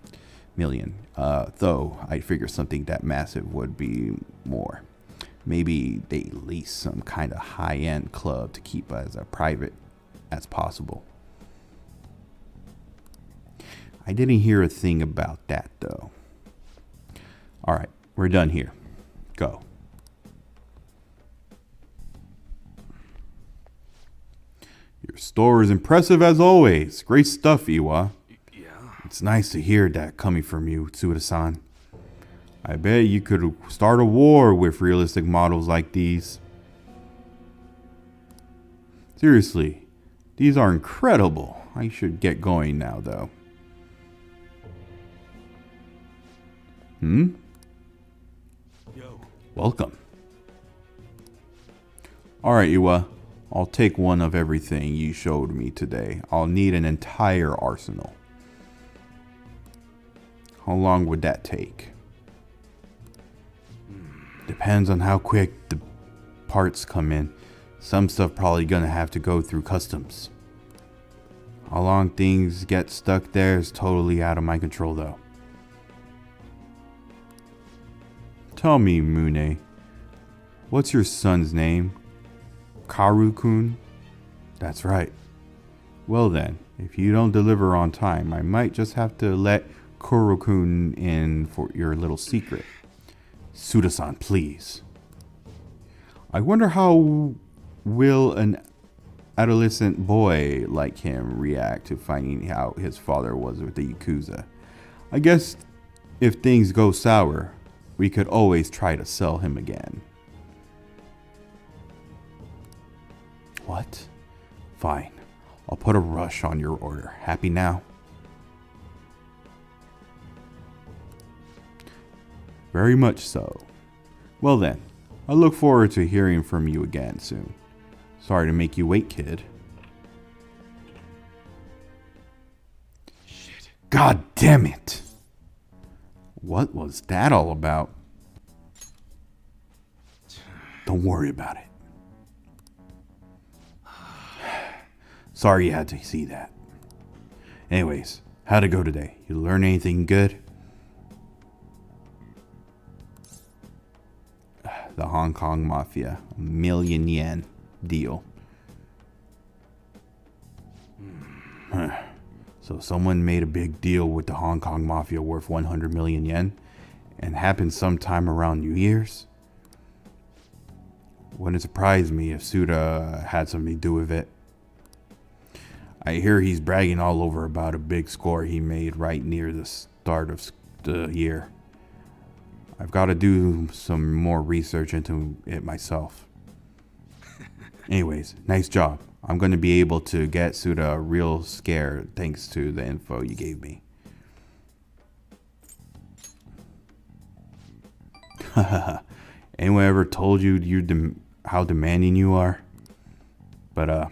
million. Though I figure something that massive would be more. Maybe they lease some kind of high-end club to keep as private as possible. I didn't hear a thing about that though. Alright, we're done here. Go. Your store is impressive as always. Great stuff, Iwa. Yeah. It's nice to hear that coming from you, Tsuda-san. I bet you could start a war with realistic models like these. Seriously, these are incredible. I should get going now, though. Yo. Welcome. Alright, Iwa. I'll take one of everything you showed me today. I'll need an entire arsenal. How long would that take? Depends on how quick the parts come in. Some stuff probably gonna have to go through customs. How long things get stuck there is totally out of my control, though. Tell me, Mune, what's your son's name? Karu-kun? That's right. Well then, if you don't deliver on time, I might just have to let Kuro-kun in for your little secret. Suda-san, please. I wonder how will an adolescent boy like him react to finding out his father was with the Yakuza. I guess if things go sour, we could always try to sell him again. What? Fine. I'll put a rush on your order. Happy now? Very much so. Well then, I look forward to hearing from you again soon. Sorry to make you wait, kid. Shit. God damn it! What was that all about? Don't worry about it. Sorry you had to see that. Anyways, how'd it go today? You learn anything good? The Hong Kong Mafia, $1,000,000 deal. So someone made a big deal with the Hong Kong Mafia worth 100 million yen and happened sometime around New Year's? Wouldn't surprise me if Suda had something to do with it. I hear he's bragging all over about a big score he made right near the start of the year. I've got to do some more research into it myself. Anyways, nice job. I'm going to be able to get Suda a real scare thanks to the info you gave me. Anyone ever told you how demanding you are? But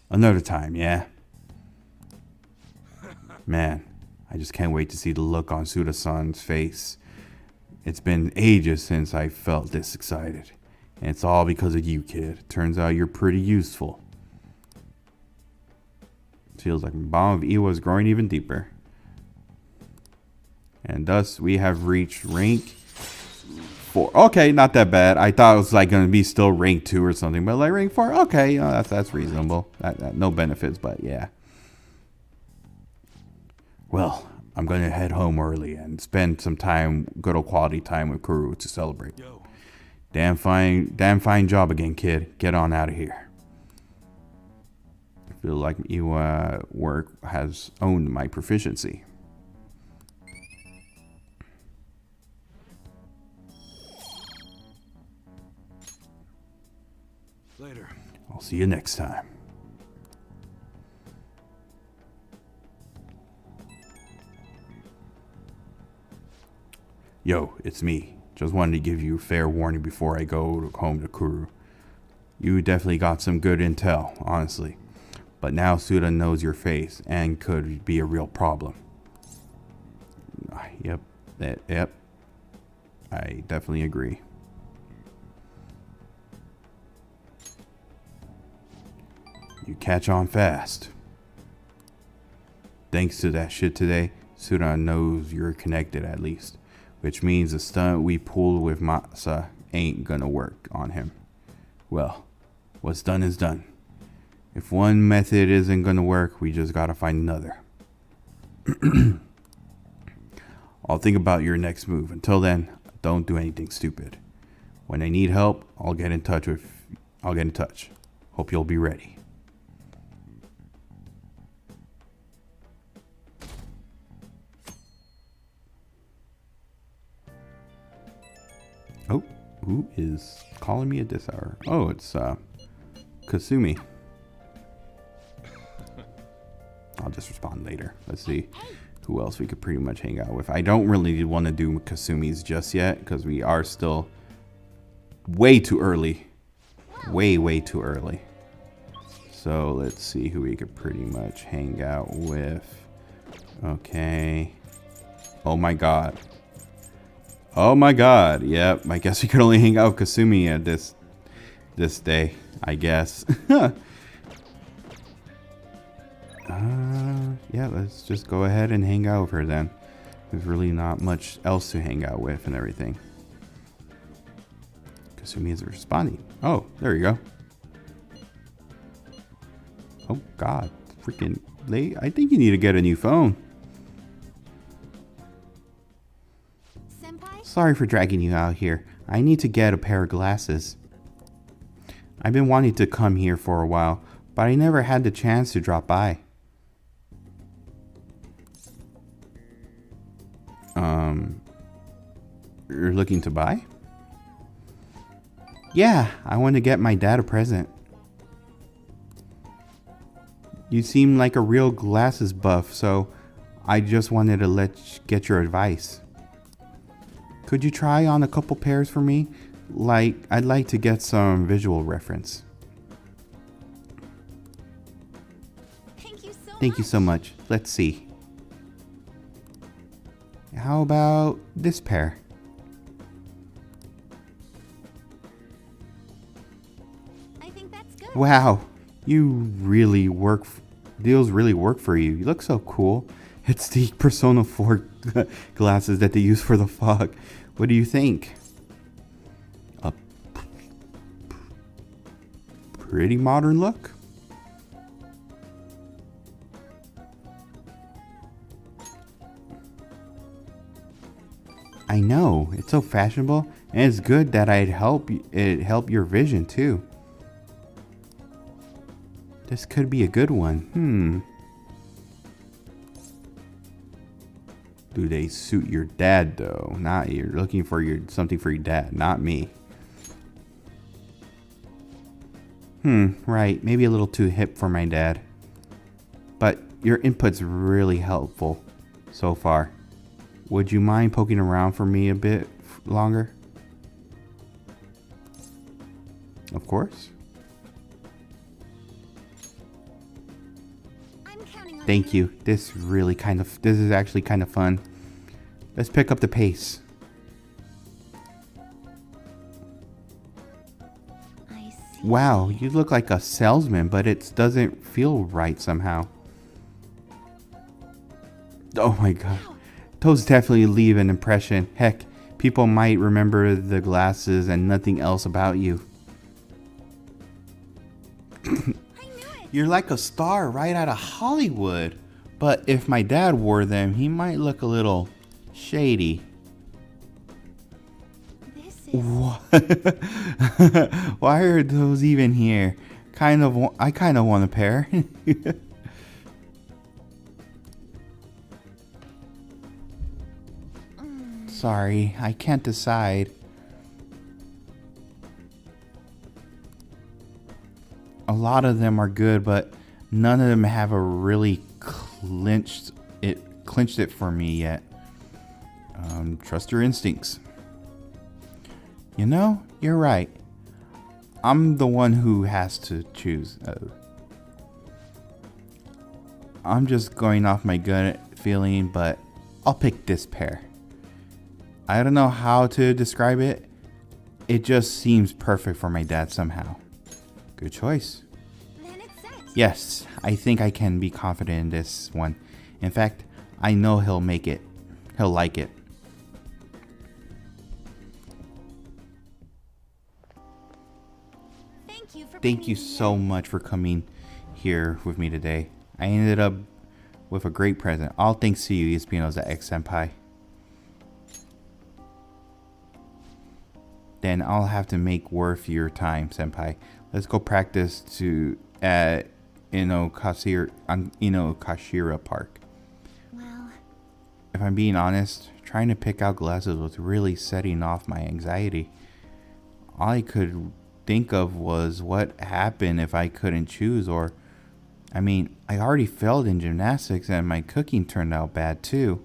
another time, yeah? Man, I just can't wait to see the look on Suda-san's face. It's been ages since I felt this excited. And it's all because of you, kid. Turns out you're pretty useful. Feels like my bomb of Iwa is growing even deeper. And thus we have reached rank 4. Okay, not that bad. I thought it was like going to be still rank 2 or something. But like rank 4, okay, that's reasonable. No benefits, but yeah. Well, I'm going to head home early and spend some time, good old quality time with Kuru to celebrate. Yo. Damn fine job again, kid. Get on out of here. I feel like Iwa work has owned my proficiency. Later. I'll see you next time. Yo, it's me. Just wanted to give you a fair warning before I go home to Kuru. You definitely got some good intel, honestly. But now Suda knows your face and could be a real problem. Yep. I definitely agree. You catch on fast. Thanks to that shit today, Suda knows you're connected at least. Which means the stunt we pulled with Masa ain't gonna work on him. Well, what's done is done. If one method isn't gonna work, we just gotta find another. I'll think about your next move. Until then, don't do anything stupid. When I need help, I'll get in touch. Hope you'll be ready. Oh, who is calling me at this hour? Oh, it's Kasumi. I'll just respond later. Let's see who else we could pretty much hang out with. I don't really want to do Kasumi's just yet because we are still way too early. Way too early. So let's see who we could pretty much hang out with. Okay. Oh my god. Oh my god. Yep. I guess we could only hang out with Kasumi at this day, I guess. Yeah, let's just go ahead and hang out with her then. There's really not much else to hang out with and everything. Kasumi is responding. Oh, there you go. Oh God, freaking late. I think you need to get a new phone. Senpai? Sorry for dragging you out here. I need to get a pair of glasses. I've been wanting to come here for a while, but I never had the chance to drop by. You're looking to buy? Yeah, I want to get my dad a present. You seem like a real glasses buff, so I just wanted to get your advice. Could you try on a couple pairs for me? I'd like to get some visual reference. Thank you so much. Let's see. How about this pair? I think that's good. Wow, deals really work for you. You look so cool. It's the Persona 4 glasses that they use for the fog. What do you think? A pretty modern look? I know, it's so fashionable, and it's good that it help your vision too. This could be a good one. Do they suit your dad though? Not you're looking for something for your dad, not me. Right, maybe a little too hip for my dad. But your input's really helpful so far. Would you mind poking around for me a bit longer? Of course. Thank you. This is actually kind of fun. Let's pick up the pace. I see. Wow, you look like a salesman, but it doesn't feel right somehow. Oh my God. Those definitely leave an impression. Heck, people might remember the glasses and nothing else about you. You're like a star right out of Hollywood. But if my dad wore them, he might look a little shady. This is... What? Why are those even here? I kind of want a pair. Sorry, I can't decide. A lot of them are good, but none of them have a really clinched it for me yet. Trust your instincts. You know, you're right. I'm the one who has to choose. I'm just going off my gut feeling, but I'll pick this pair. I don't know how to describe it. It just seems perfect for my dad somehow. Good choice. Then it's set. Yes, I think I can be confident in this one. In fact, I know he'll make it. He'll like it. Thank you so much for coming here with me today. I ended up with a great present. All thanks to you, ESP senpai. Then I'll have to make worth your time, senpai. Let's go practice at Inokashira Park. Well, If I'm being honest, trying to pick out glasses was really setting off my anxiety. All I could think of was what happened if I couldn't choose, I already failed in gymnastics and my cooking turned out bad too.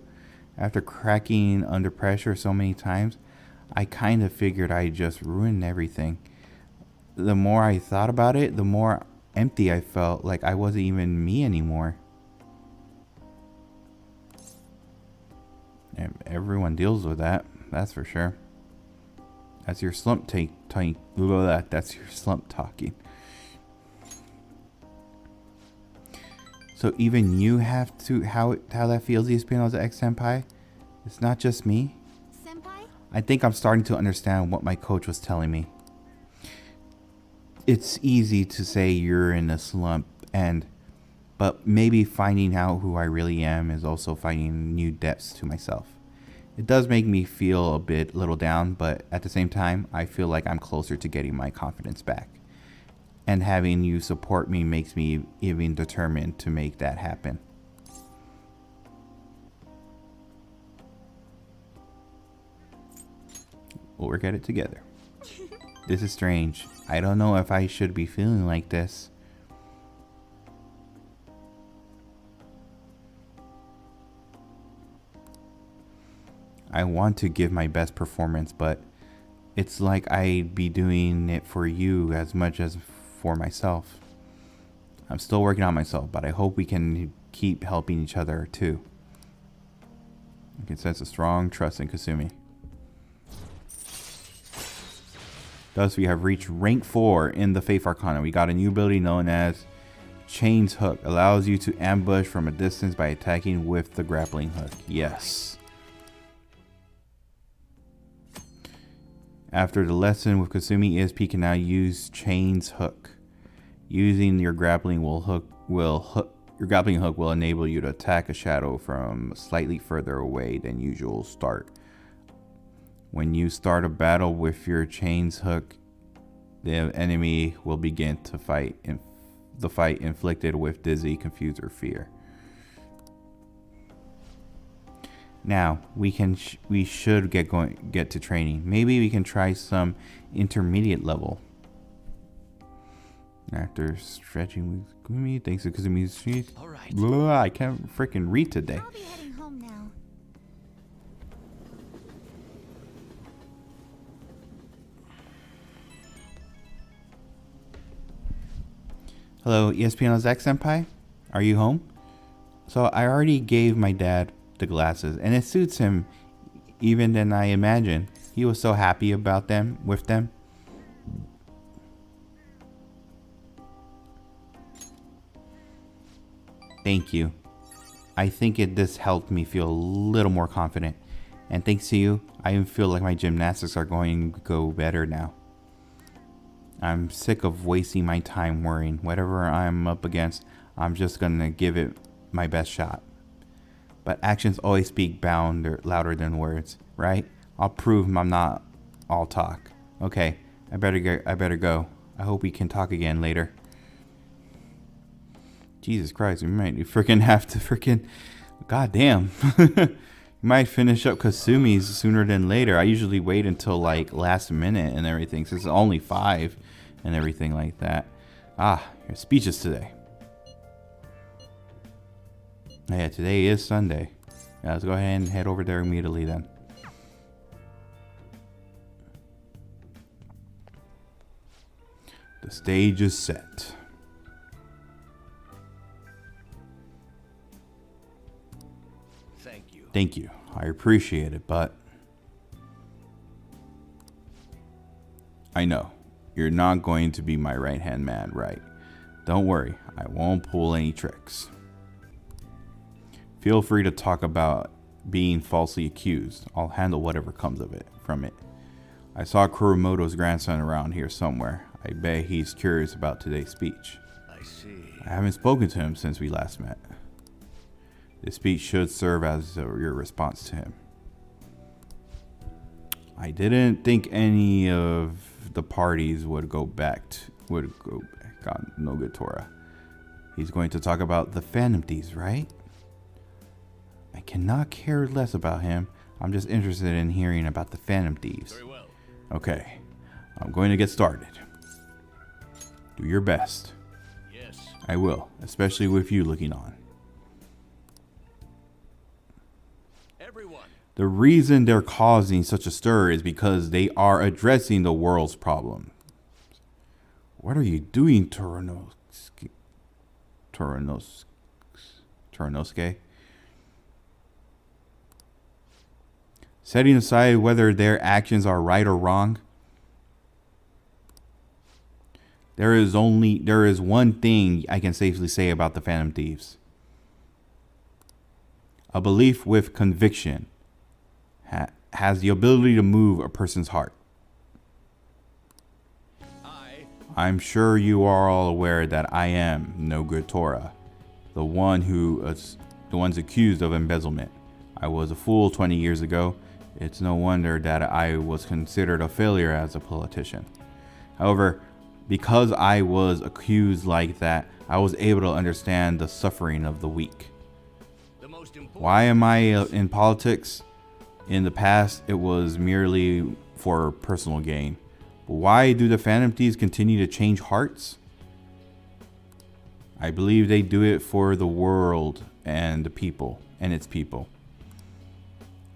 After cracking under pressure so many times, I kind of figured I just ruined everything. The more I thought about it, the more empty I felt, like I wasn't even me anymore. And everyone deals with that, that's for sure. That's your slump that's your slump talking. So even you have to how that feels, ESP Senpai? It's not just me. Senpai? I think I'm starting to understand what my coach was telling me. It's easy to say you're in a slump, but maybe finding out who I really am is also finding new depths to myself. It does make me feel a little down, but at the same time, I feel like I'm closer to getting my confidence back. And having you support me makes me even determined to make that happen. We'll work at it together. This is strange. I don't know if I should be feeling like this. I want to give my best performance, but it's like I'd be doing it for you as much as for myself. I'm still working on myself, but I hope we can keep helping each other too. I can sense a strong trust in Kasumi. Thus, we have reached rank 4 in the Faith Arcana. We got a new ability known as Chains Hook. Allows you to ambush from a distance by attacking with the grappling hook. Yes. After the lesson with Kasumi, ESP can now use Chains Hook. Using your grappling hook will enable you to attack a shadow from slightly further away than usual start. When you start a battle with your Chains Hook, the enemy will begin to fight. The fight inflicted with dizzy, confused, or fear. Now we should get to training. Maybe we can try some intermediate level. After stretching with Gumi, thanks to Kazumi's sheet. All right. Blah, I can't freaking read today. I'll be heading home now. Hello, ESP Senpai? Are you home? So I already gave my dad the glasses, and it suits him even than I imagined. He was so happy about them, with them. Thank you. I think this helped me feel a little more confident. And thanks to you, I even feel like my gymnastics are going to go better now. I'm sick of wasting my time worrying. Whatever I'm up against, I'm just gonna give it my best shot. But actions always speak louder than words, right? I'll prove I'm not all talk. Okay, I better go. I hope we can talk again later. Jesus Christ, we might freaking have to freaking... Goddamn. You might finish up Kasumi's sooner than later. I usually wait until like last minute and everything, since it's only 5 and everything like that. Your speeches today. Yeah, today is Sunday. Yeah, let's go ahead and head over there immediately then. The stage is set. Thank you. I appreciate it, but I know you're not going to be my right-hand man, right? Don't worry, I won't pull any tricks. Feel free to talk about being falsely accused. I'll handle whatever comes from it. I saw Kuromoto's grandson around here somewhere. I bet he's curious about today's speech. I see. I haven't spoken to him since we last met. This speech should serve as your response to him. I didn't think any of the parties would go back on no good Torah. He's going to talk about the Phantom Thieves, right? I cannot care less about him. I'm just interested in hearing about the Phantom Thieves. Very well. Okay, I'm going to get started. Do your best. Yes. I will, especially with you looking on. Everyone. The reason they're causing such a stir is because they are addressing the world's problem. What are you doing, Toranosuke? Setting aside whether their actions are right or wrong, there is one thing I can safely say about the Phantom Thieves. A belief with conviction has the ability to move a person's heart. I'm sure you are all aware that I am no good Torah, the one's accused of embezzlement. I was a fool 20 years ago. It's no wonder that I was considered a failure as a politician. However, because I was accused like that, I was able to understand the suffering of the weak. Why am I in politics? In the past, it was merely for personal gain. But why do the Phantom Thieves continue to change hearts? I believe they do it for the world and the people and its people.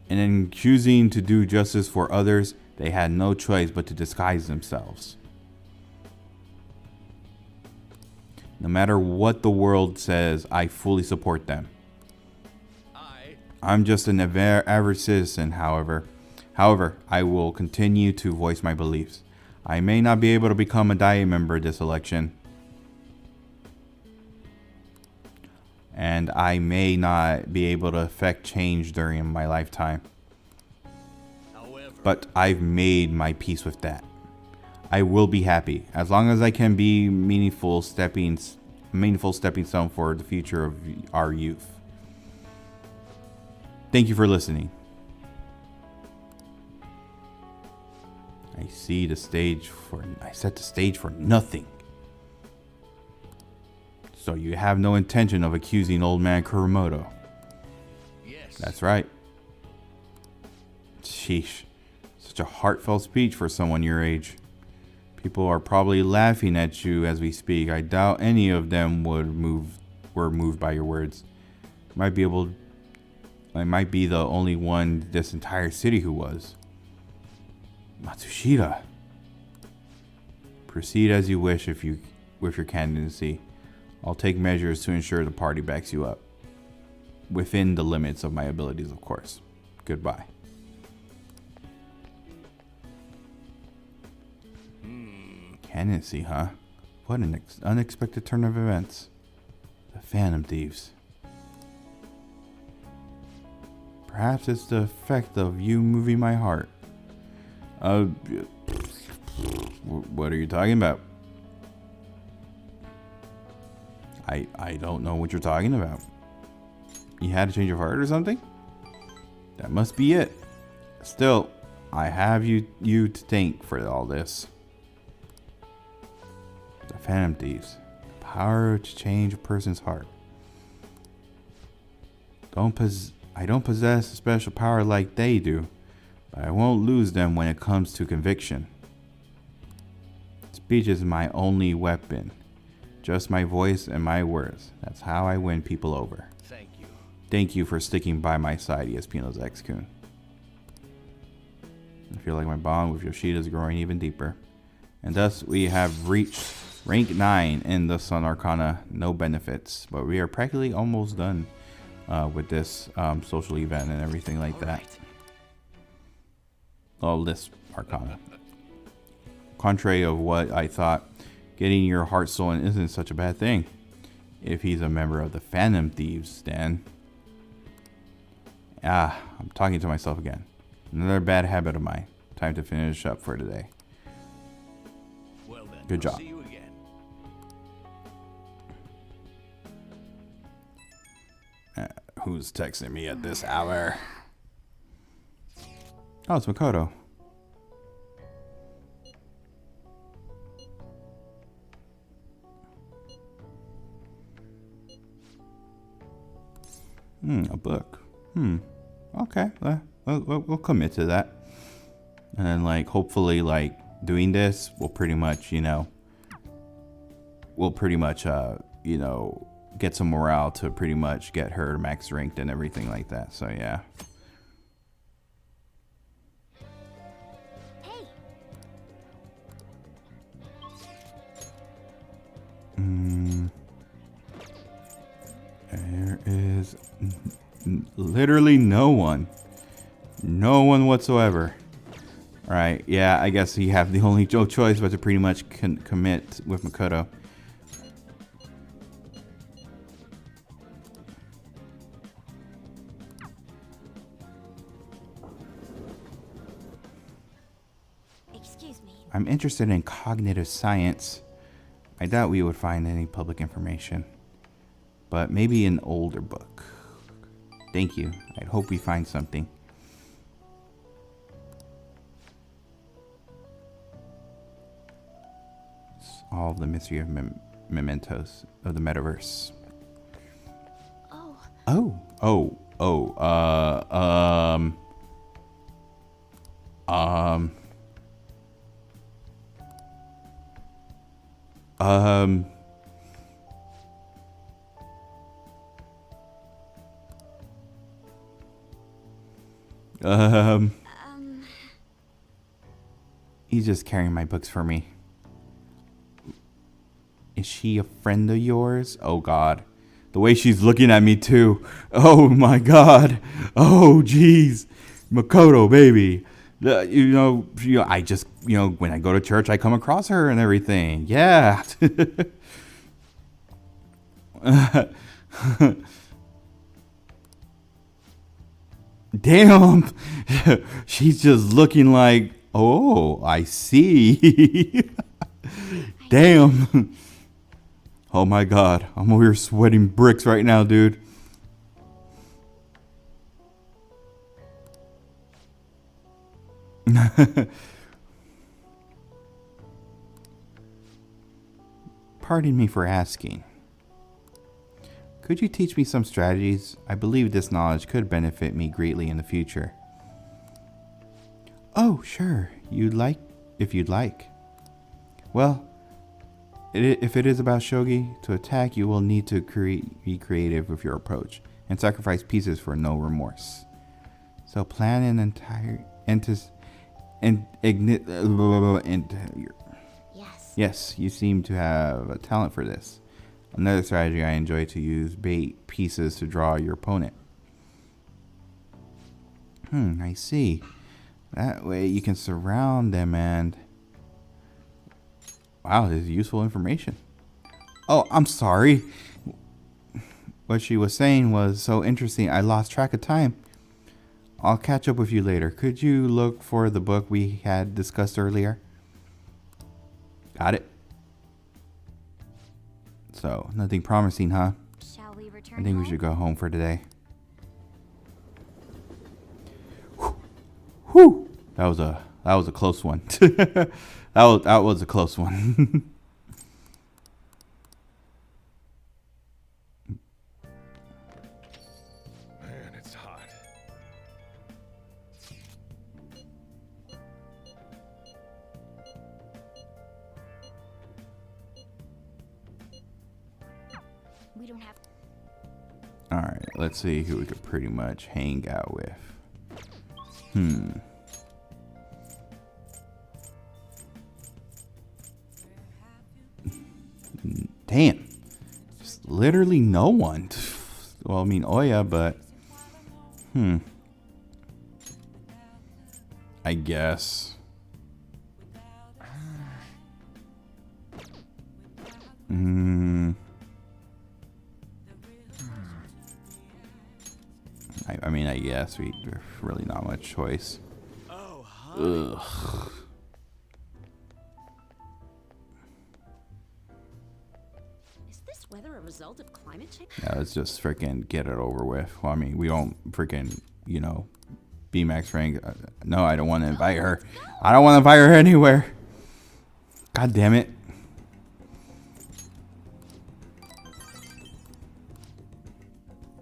And in choosing to do justice for others, they had no choice but to disguise themselves. No matter what the world says, I fully support them. I'm just an average citizen, however. However, I will continue to voice my beliefs. I may not be able to become a Diet member this election. And I may not be able to affect change during my lifetime. But I've made my peace with that. I will be happy as long as I can be meaningful stepping stone for the future of our youth. Thank you for listening. I set the stage for nothing. So you have no intention of accusing old man Kurumoto? Yes. That's right. Sheesh. Such a heartfelt speech for someone your age. People are probably laughing at you as we speak. I doubt any of them were moved by your words. I might be the only one in this entire city who was. Matsushita. Proceed as you wish with your candidacy. I'll take measures to ensure the party backs you up. Within the limits of my abilities, of course. Goodbye. Candidacy, huh? What an unexpected turn of events. The Phantom Thieves. Perhaps it's the effect of you moving my heart. What are you talking about? I don't know what you're talking about. You had to change your heart or something? That must be it. Still, I have you to thank for all this. The Phantom Thieves. The power to change a person's heart. I don't possess a special power like they do, but I won't lose them when it comes to conviction. Speech is my only weapon. Just my voice and my words. That's how I win people over. Thank you. Thank you for sticking by my side, ESP-nozax-kun. I feel like my bond with Yoshida is growing even deeper. And thus we have reached rank 9 in the Sun Arcana. No benefits, but we are practically almost done with this social event and everything like that. Oh, this Arcana. Contrary of what I thought, getting your heart stolen isn't such a bad thing. If he's a member of the Phantom Thieves, then... I'm talking to myself again. Another bad habit of mine. Time to finish up for today. Well then, good job. See you again. Who's texting me at this hour? Oh, it's Makoto. A book. Okay. We'll commit to that. And then, like, hopefully, like, doing this will pretty much, get some morale to pretty much get her max ranked and everything like that. So, yeah. Hey. There is literally no one. No one whatsoever. Alright, yeah, I guess you have the only choice but to pretty much commit with Makoto. I'm interested in cognitive science. I doubt we would find any public information, but maybe an older book. Thank you. I hope we find something. Solve the mystery of mementos of the metaverse. Oh. Oh. He's just carrying my books for me. Is she a friend of yours? Oh God. The way she's looking at me too. Oh my God. Oh jeez. Makoto, baby. You know, I just, when I go to church, I come across her and everything. Yeah. Damn. She's just looking like, oh, I see. Damn. Oh my God. I'm over here sweating bricks right now, dude. Pardon me for asking. Could you teach me some strategies? I believe this knowledge could benefit me greatly in the future. Oh, sure. If you'd like. Well, if it is about shogi, to attack, you will need to be creative with your approach and sacrifice pieces for no remorse. So plan an entire Yes, you seem to have a talent for this. Another strategy I enjoy to use bait pieces to draw your opponent. I see. That way you can surround them and... Wow, this is useful information. Oh, I'm sorry. What she was saying was so interesting, I lost track of time. I'll catch up with you later. Could you look for the book we had discussed earlier? Got it. So, nothing promising, huh? Shall we return I think we home? should go home for today. Whew. That was a close one. that was a close one. Man, it's hot. We don't have. All right, let's see who we could pretty much hang out with. Damn. Just literally no one. Well, I mean Oya, but I guess. I mean, I guess there's really not much choice. Ugh. Is this weather a result of climate change? Yeah, let's just freaking get it over with. Well, I mean, we don't freaking, B-Max rank. No, I don't want to invite her. I don't want to invite her anywhere. God damn it.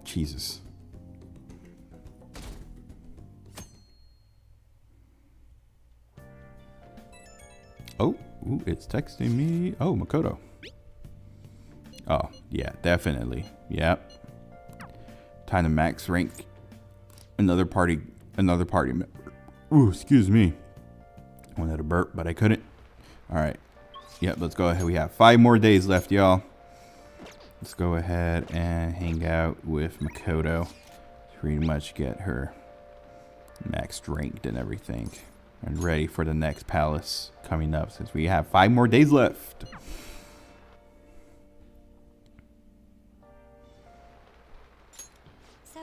Jesus. Oh, ooh, it's texting me. Oh, Makoto. Oh, yeah, definitely. Yep. Time to max rank another party member. Ooh, excuse me. I wanted to burp, but I couldn't. All right. Yep, let's go ahead. We have 5 more days left, y'all. Let's go ahead and hang out with Makoto. Pretty much get her max ranked and everything. And ready for the next palace coming up since we have 5 more days left. So,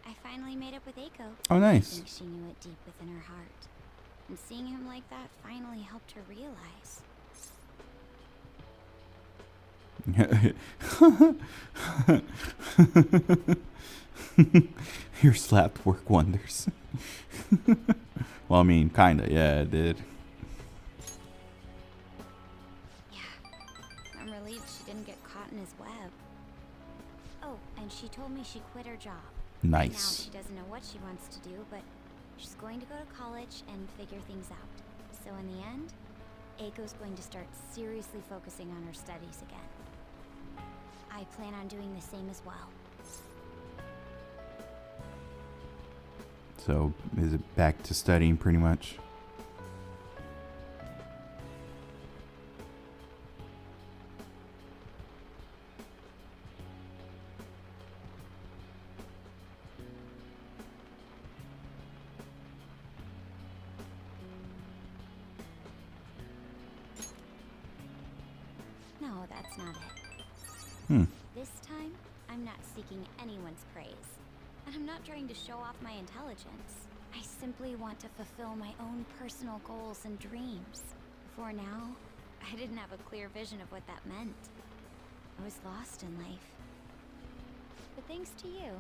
I finally made up with Eiko. Oh, I nice. think she knew it deep within her heart. And seeing him like that finally helped her realize. Your slap work wonders. Well, I mean, kinda, yeah, it did. Yeah, I'm relieved she didn't get caught in his web. Oh, and she told me she quit her job. Now Nice. she doesn't know what she wants to do, but she's going to go to college and figure things out. So in the end, Eiko's going to start seriously focusing on her studies again. I plan on doing the same as well. So, is it back to studying pretty much? No, that's not it. This time, I'm not seeking anyone's praise. And I'm not trying to show off my intelligence. I simply want to fulfill my own personal goals and dreams. Before now, I didn't have a clear vision of what that meant. I was lost in life. But thanks to you,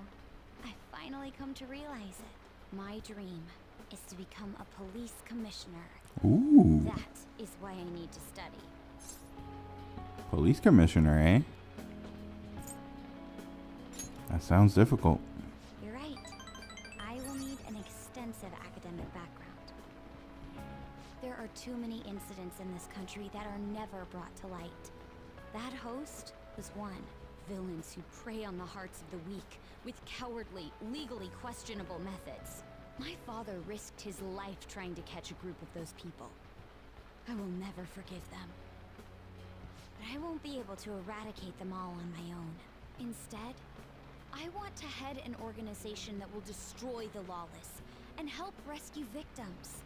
I finally come to realize it. My dream is to become a police commissioner. Ooh. That is why I need to study. Police commissioner, eh? That sounds difficult. You're right. I will need an extensive academic background. There are too many incidents in this country that are never brought to light. That host was one. Villains who prey on the hearts of the weak with cowardly, legally questionable methods. My father risked his life trying to catch a group of those people. I will never forgive them. But I won't be able to eradicate them all on my own. Instead, I want to head an organization that will destroy the lawless and help rescue victims.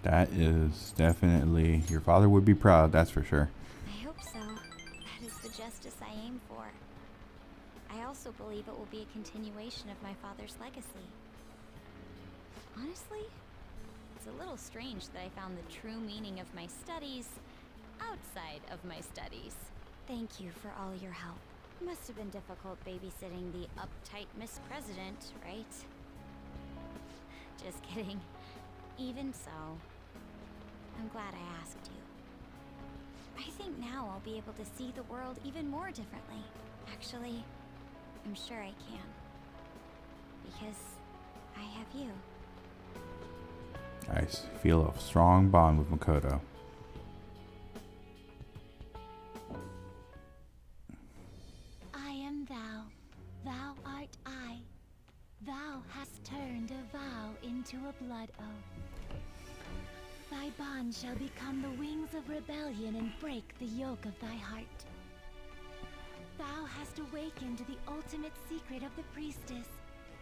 That is definitely... Your father would be proud, that's for sure. I hope so. That is the justice I aim for. I also believe it will be a continuation of my father's legacy. Honestly, it's a little strange that I found the true meaning of my studies outside of my studies. Thank you for all your help. Must have been difficult babysitting the uptight Miss President, right? Just kidding. Even so, I'm glad I asked you. I think now I'll be able to see the world even more differently. Actually, I'm sure I can. Because I have you. I feel a strong bond with Makoto. I am thou, thou art I. Thou hast turned a vow into a blood oath. Thy bond shall become the wings of rebellion and break the yoke of thy heart. Thou hast awakened the ultimate secret of the priestess,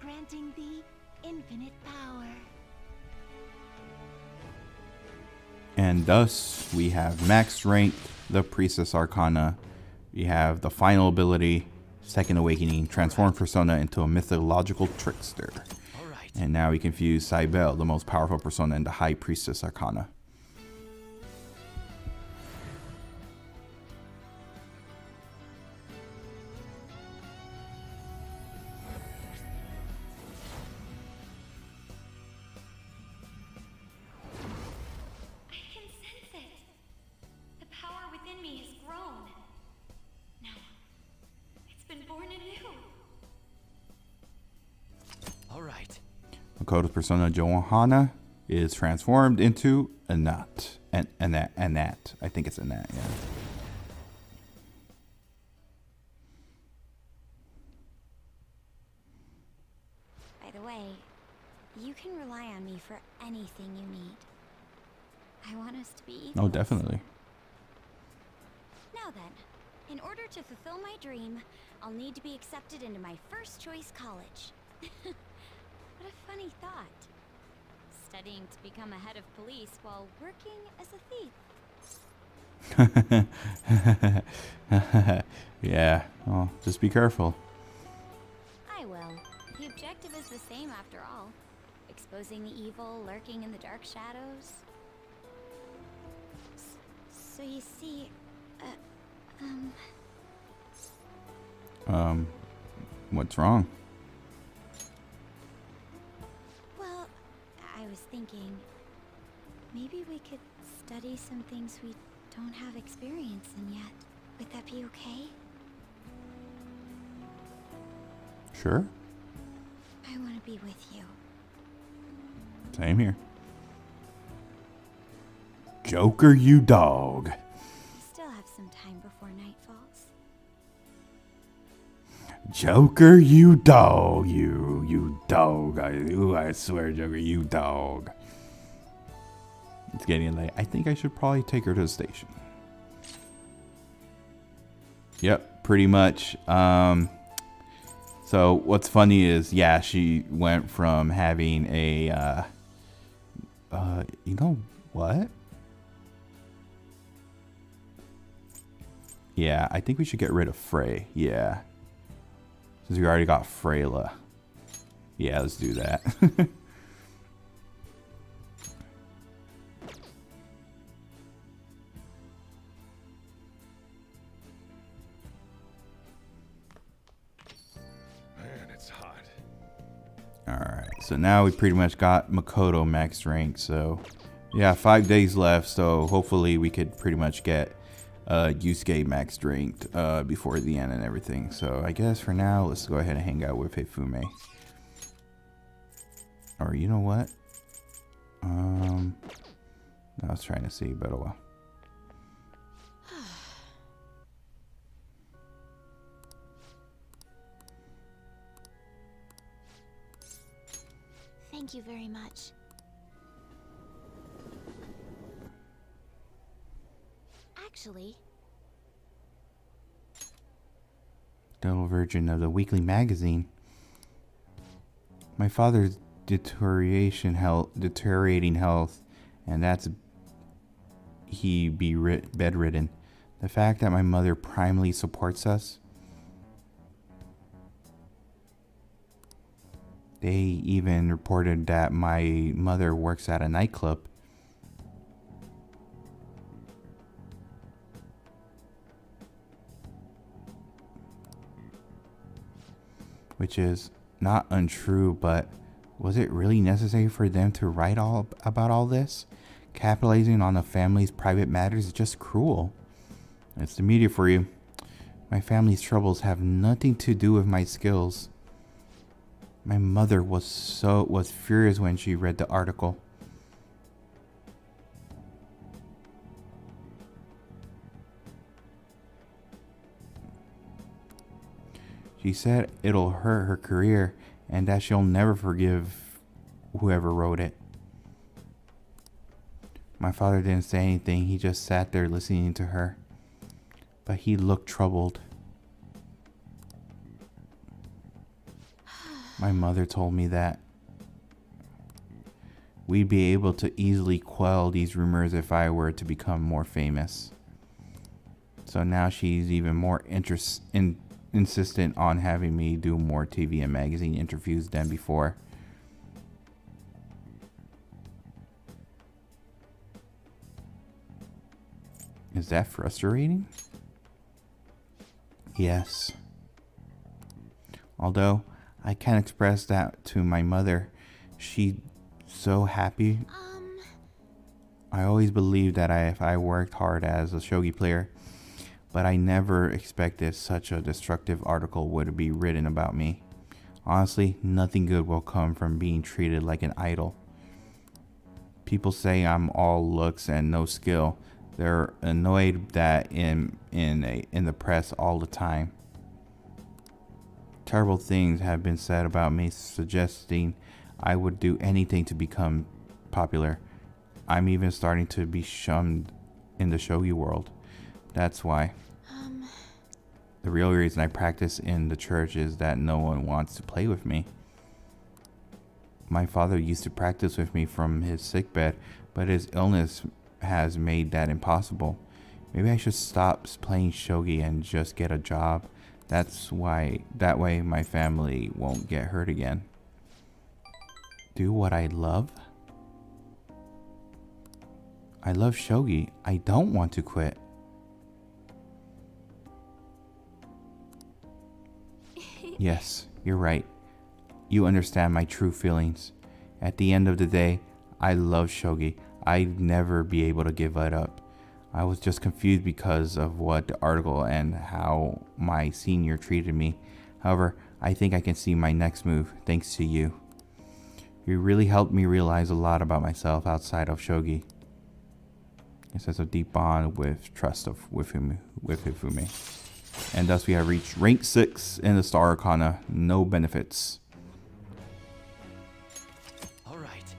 granting thee infinite power. And thus, we have max rank, the Priestess Arcana. We have the final ability, Second Awakening, transform persona into a mythological trickster. All right. And now we can fuse Cybele, the most powerful persona, into High Priestess Arcana. I can sense it. The power within me has grown. Now, it's been born anew. All right. Makoto's persona Johanna is transformed into Anat. Anat. I think it's Anat, yeah. By the way, you can rely on me for anything you need. I want us to be equals. Oh, definitely. Now then, in order to fulfill my dream, I'll need to be accepted into my first choice college. What a funny thought. Studying to become a head of police while working as a thief. Yeah, well, just be careful. I will. The objective is the same after all. exposing the evil lurking in the dark shadows. So you see, What's wrong? well, I was thinking maybe we could study some things we don't have experience in yet. Would that be okay? Sure. I want to be with you. Same here. Joker, you dog. We still have some time before night falls. Joker, you dog. You dog. I swear, Joker, you dog. It's getting late. I think I should probably take her to the station. Yep, pretty much. So what's funny is, yeah, she went from having a, you know what? Yeah, I think we should get rid of Frey. Yeah. Since we already got Freyla. Yeah, let's do that. Alright, so now we pretty much got Makoto max rank, so yeah, 5 days left, so hopefully we could pretty much get Yusuke max ranked before the end and everything. So I guess for now, let's go ahead and hang out with Hifume. Or you know what? I was trying to see, but oh well. Thank you very much. Actually, Devil Virgin of the weekly magazine. My father's deteriorating health, and that's he be bedridden. The fact that my mother primarily supports us. They even reported that my mother works at a nightclub. Which is not untrue, but was it really necessary for them to write all about all this? Capitalizing on a family's private matters is just cruel. It's the media for you. My family's troubles have nothing to do with my skills. My mother was furious when she read the article. She said it'll hurt her career and that she'll never forgive whoever wrote it. My father didn't say anything. He just sat there listening to her. But he looked troubled. My mother told me that we'd be able to easily quell these rumors if I were to become more famous. So now she's even more insistent on having me do more TV and magazine interviews than before. Is that frustrating? Yes. Although I can't express that to my mother. She's so happy. I always believed that if I worked hard as a shogi player, but I never expected such a destructive article would be written about me. Honestly, nothing good will come from being treated like an idol. People say I'm all looks and no skill. They're annoyed that in the press all the time. Terrible things have been said about me, suggesting I would do anything to become popular. I'm even starting to be shunned in the shogi world. That's why. The real reason I practice in the church is that no one wants to play with me. My father used to practice with me from his sickbed, but his illness has made that impossible. Maybe I should stop playing shogi and just get a job. That way my family won't get hurt again. do what I love? I love shogi. I don't want to quit. Yes, you're right. You understand my true feelings. At the end of the day, I love shogi. I'd never be able to give it up. I was just confused because of what the article and how my senior treated me. However, I think I can see my next move thanks to you. You really helped me realize a lot about myself outside of shogi. It says a deep bond with trust with Hifumi. And thus we have reached rank 6 in the Star Arcana. No benefits. All right.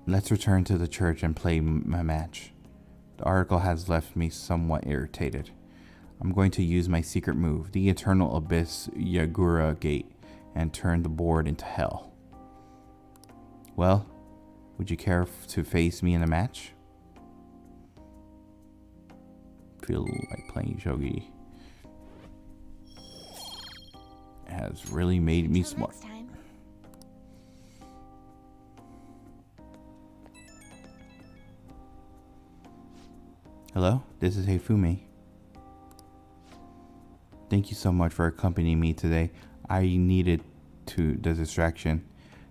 Let's return to the church and play my match. The article has left me somewhat irritated. I'm going to use my secret move, the Eternal Abyss Yagura Gate, and turn the board into hell. Well, would you care to face me in a match? Feel like playing shogi has really made me smart. Next time. Hello, this is Hifumi. Thank you so much for accompanying me today. I needed the distraction.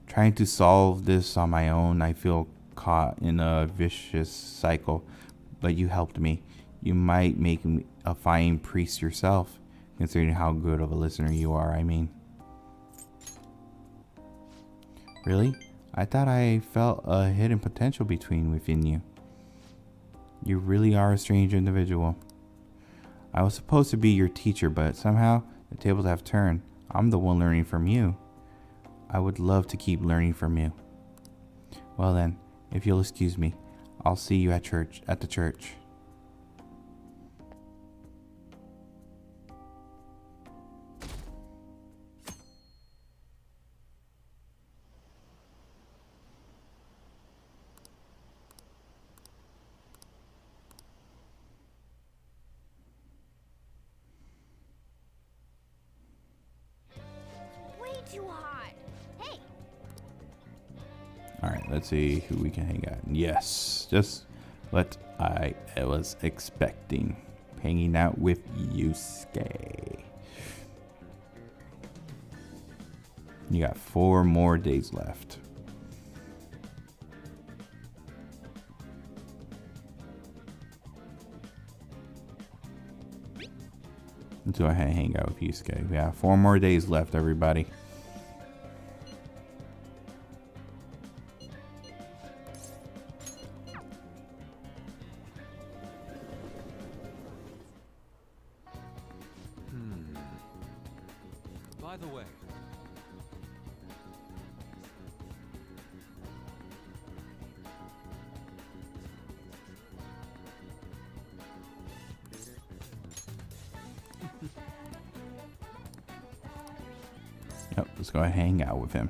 Trying to solve this on my own, I feel caught in a vicious cycle, but you helped me. You might make me a fine priest yourself, considering how good of a listener you are, I mean. Really? I thought I felt a hidden potential within you. You really are a strange individual. I was supposed to be your teacher, but somehow the tables have turned. I'm the one learning from you. I would love to keep learning from you. Well then, if you'll excuse me, I'll see you at the church. Too hot. Hey. All right, let's see who we can hang out. Yes, just what I was expecting. Hanging out with Yusuke. You got 4 more days left. Let's go ahead and hang out with Yusuke. We have 4 more days left, everybody. By the way, Yep, let's go ahead and hang out with him.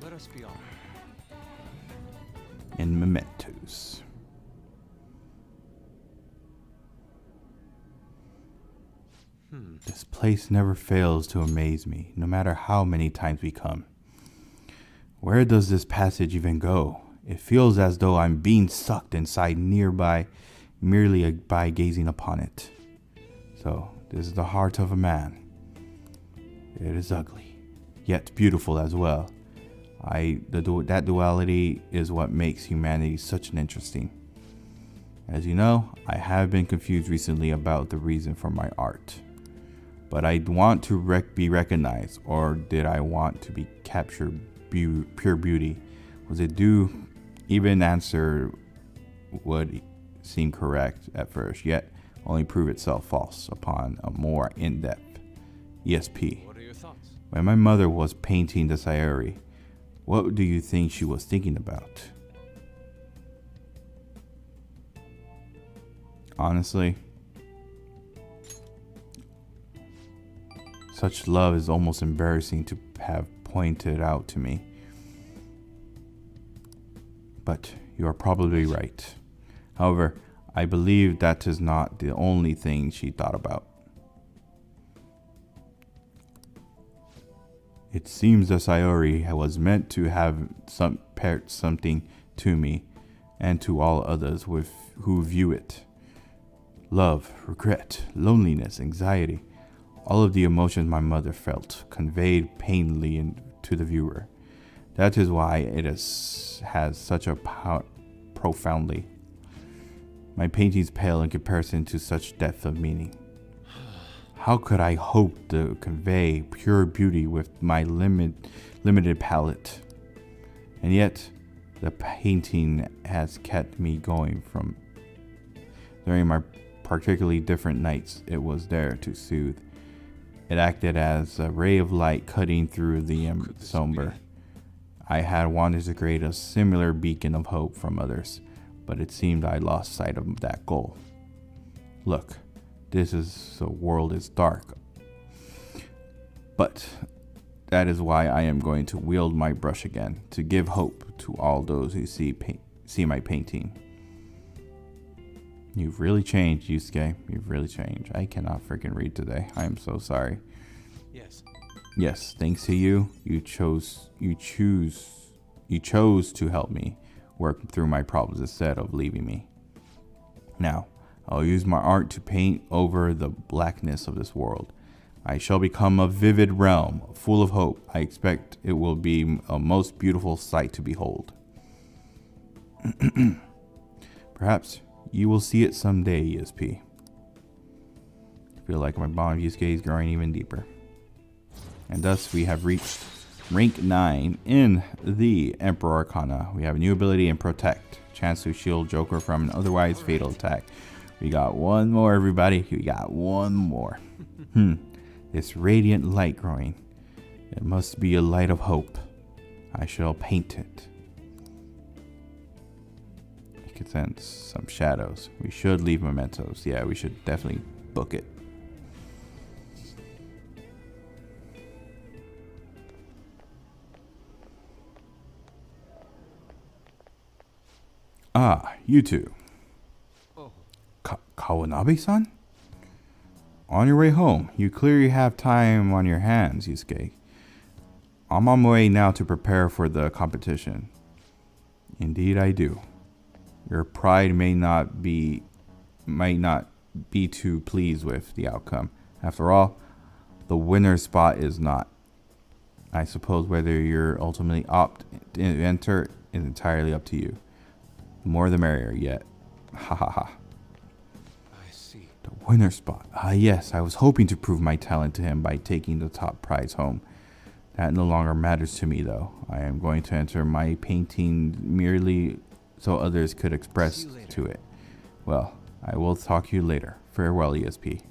let us be honest. In Mementos. This place never fails to amaze me, no matter how many times we come. Where does this passage even go? It feels as though I'm being sucked inside nearby merely by gazing upon it. So, this is the heart of a man. It is ugly, yet beautiful as well. That duality is what makes humanity such an interesting. As you know, I have been confused recently about the reason for my art. But I want to be recognized, or did I want to be captured pure beauty? Was it due? Even answer would seem correct at first, yet only prove itself false upon a more in-depth ESP. What are your thoughts? When my mother was painting the Sayuri, what do you think she was thinking about? Honestly, such love is almost embarrassing to have pointed out to me. But you are probably right. However, I believe that is not the only thing she thought about. It seems the Sayori was meant to have something to me and to all others who view it. Love, regret, loneliness, anxiety, all of the emotions my mother felt conveyed painfully to the viewer. That is why it has such a profoundly. My paintings pale in comparison to such depth of meaning. How could I hope to convey pure beauty with my limited palette? And yet, the painting has kept me going from during my particularly different nights. It was there to soothe. It acted as a ray of light cutting through the somber. I had wanted to create a similar beacon of hope from others, but it seemed I lost sight of that goal. Look, the world is dark, but that is why I am going to wield my brush again, to give hope to all those who see my painting. You've really changed, Yusuke. You've really changed. I cannot freaking read today. I am so sorry. Yes. Yes, thanks to you, you chose to help me work through my problems instead of leaving me. Now, I'll use my art to paint over the blackness of this world. I shall become a vivid realm, full of hope. I expect it will be a most beautiful sight to behold. Perhaps you will see it someday, ESP. I feel like my bond with Yusuke is growing even deeper. And thus we have reached rank 9 in the Emperor Arcana. We have a new ability in Protect. Chance to shield Joker from an otherwise fatal attack. We got one more, everybody. We got one more. This radiant light growing. It must be a light of hope. I shall paint it. You can sense some shadows. We should leave mementos. Yeah, we should definitely book it. Ah, you two. Kawanabe-san? On your way home, you clearly have time on your hands, Yusuke. I'm on my way now to prepare for the competition. Indeed I do. Your pride might not be too pleased with the outcome. After all, the winner's spot is not. I suppose whether you're ultimately opt to enter is entirely up to you. The more the merrier, yet. Ha ha ha. The winner spot. Ah, yes, I was hoping to prove my talent to him by taking the top prize home. That no longer matters to me, though. I am going to enter my painting merely so others could express to it. Well, I will talk to you later. Farewell, ESP.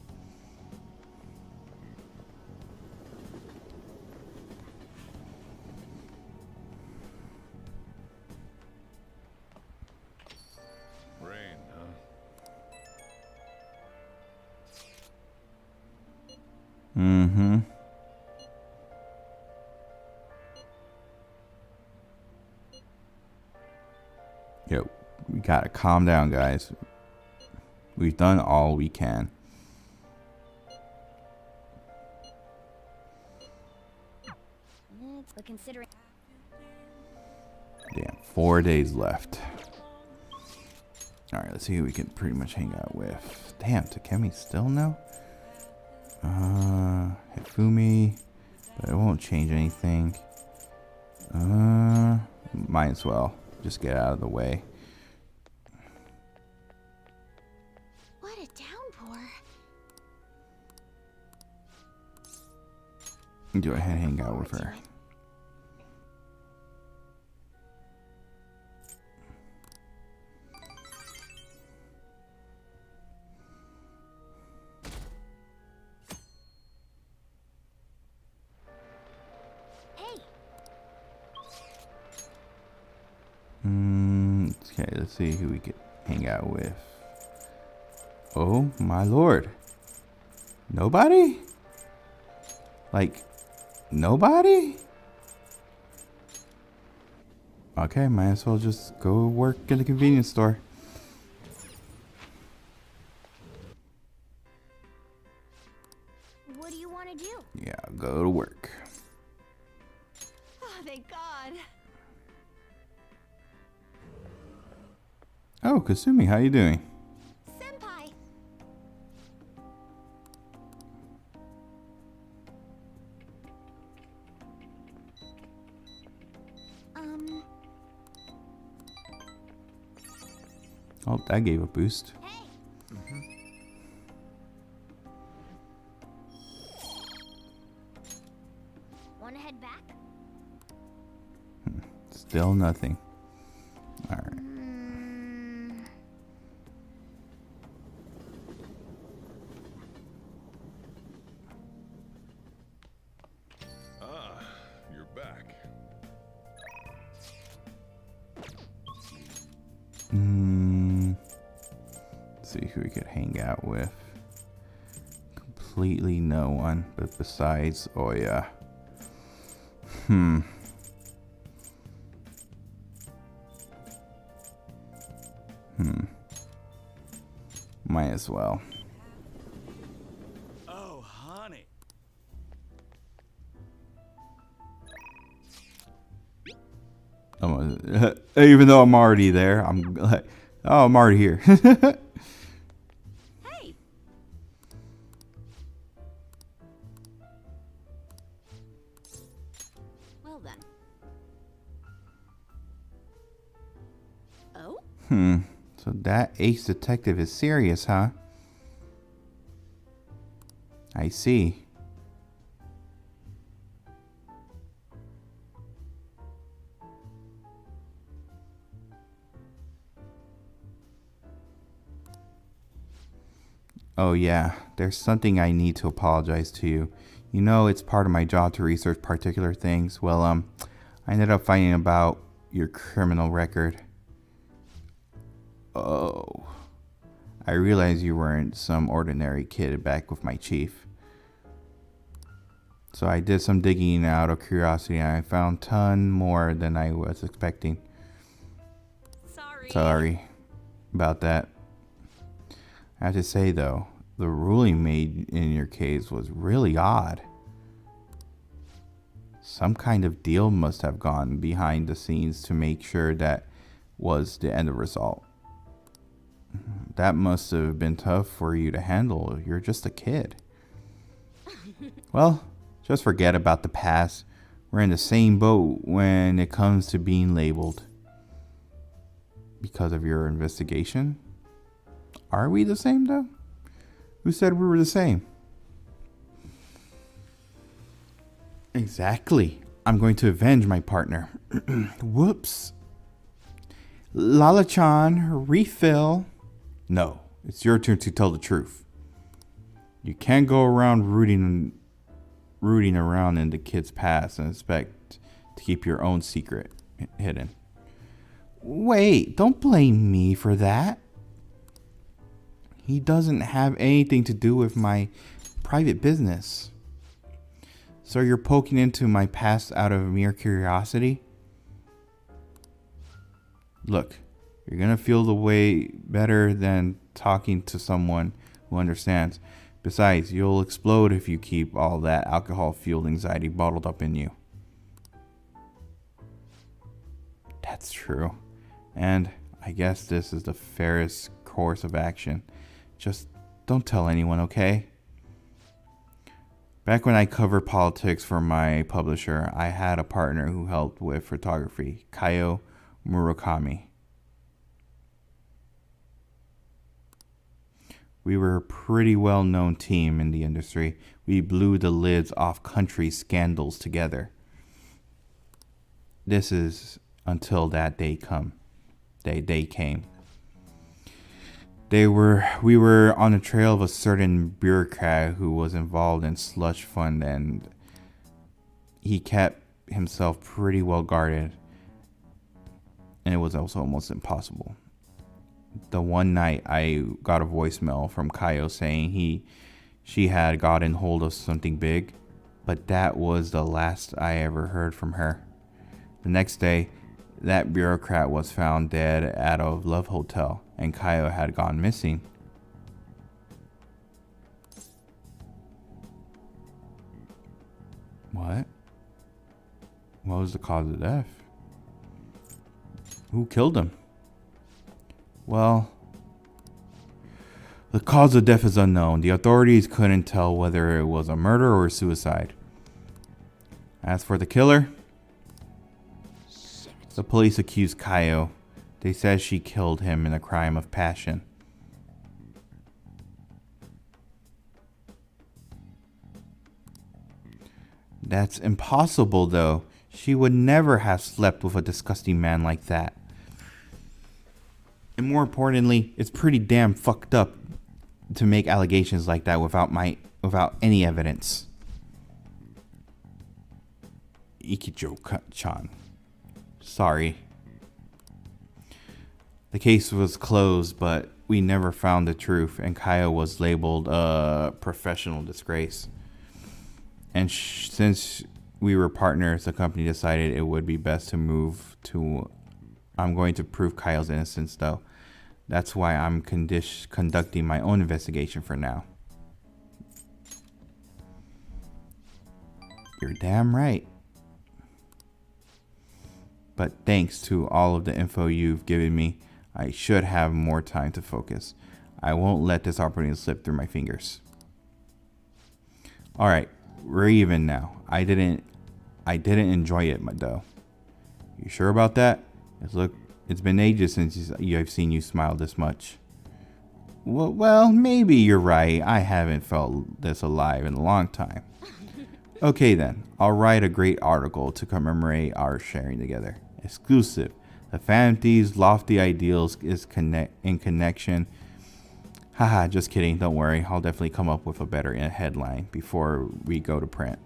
Mm-hmm. Yo, we gotta calm down, guys. We've done all we can. But considering Damn, 4 days left. Alright, let's see who we can pretty much hang out with. Damn, Takemi's still no? Hifumi, but it won't change anything. Might as well just get out of the way. What a downpour. Go ahead and hang out with her. Okay, let's see who we could hang out with. Oh my lord. Nobody? Like, nobody? Okay, might as well just go work at a convenience store. what do you want to do? Yeah, go to work. Oh, Kasumi, how you doing? Senpai! Oh, that gave a boost. Wanna head back? Still nothing. All right. Ah, you're back. Let's see who we could hang out with. Completely no one, but besides Oya. Might as well. Oh, honey. Even though I'm already there, I'm like, oh, I'm already here. Hey! Well then. Oh? So that ace detective is serious, huh? I see. Oh yeah, there's something I need to apologize to you. You know, it's part of my job to research particular things. Well, I ended up finding about your criminal record. Oh. I realized you weren't some ordinary kid back with my chief. So I did some digging out of curiosity and I found a ton more than I was expecting. Sorry about that. I have to say though, the ruling made in your case was really odd. Some kind of deal must have gone behind the scenes to make sure that was the end result. That must have been tough for you to handle. You're just a kid. Well, just forget about the past. We're in the same boat when it comes to being labeled. Because of your investigation? Are we the same though? Who said we were the same? Exactly. I'm going to avenge my partner. Whoops. Lala-chan, refill. No, it's your turn to tell the truth. You can't go around rooting around in the kid's past and expect to keep your own secret hidden. Wait, don't blame me for that. He doesn't have anything to do with my private business. So you're poking into my past out of mere curiosity? Look, you're gonna feel the way better than talking to someone who understands. Besides, you'll explode if you keep all that alcohol-fueled anxiety bottled up in you. That's true. And I guess this is the fairest course of action. Just don't tell anyone, okay? Back when I covered politics for my publisher, I had a partner who helped with photography, Kaio Murakami. We were a pretty well-known team in the industry. We blew the lids off country scandals together. This is until that day came. We were on the trail of a certain bureaucrat who was involved in slush fund, and he kept himself pretty well guarded, and it was also almost impossible. The one night I got a voicemail from Kaio saying she had gotten hold of something big, but that was the last I ever heard from her. The next day, that bureaucrat was found dead at a love hotel, and Kaio had gone missing. What? What was the cause of death? Who killed him? Well, the cause of death is unknown. The authorities couldn't tell whether it was a murder or a suicide. As for the killer, the police accused Kaio. They said she killed him in a crime of passion. That's impossible, though. She would never have slept with a disgusting man like that. And more importantly, it's pretty damn fucked up to make allegations like that without any evidence. Ichijo-chan. Sorry. The case was closed, but we never found the truth, and Kaio was labeled a professional disgrace. And since we were partners, the company decided it would be best to move to... I'm going to prove Kaio's innocence, though. That's why I'm conducting my own investigation for now. You're damn right. But thanks to all of the info you've given me, I should have more time to focus. I won't let this opportunity slip through my fingers. Alright, we're even now. I didn't enjoy it, though. You sure about that? It's been ages since I've seen you smile this much. Well, maybe you're right. I haven't felt this alive in a long time. Okay then, I'll write a great article to commemorate our sharing together. Exclusive. The Phantom Thieves' lofty ideals is in connection. Haha, just kidding. Don't worry. I'll definitely come up with a better headline before we go to print.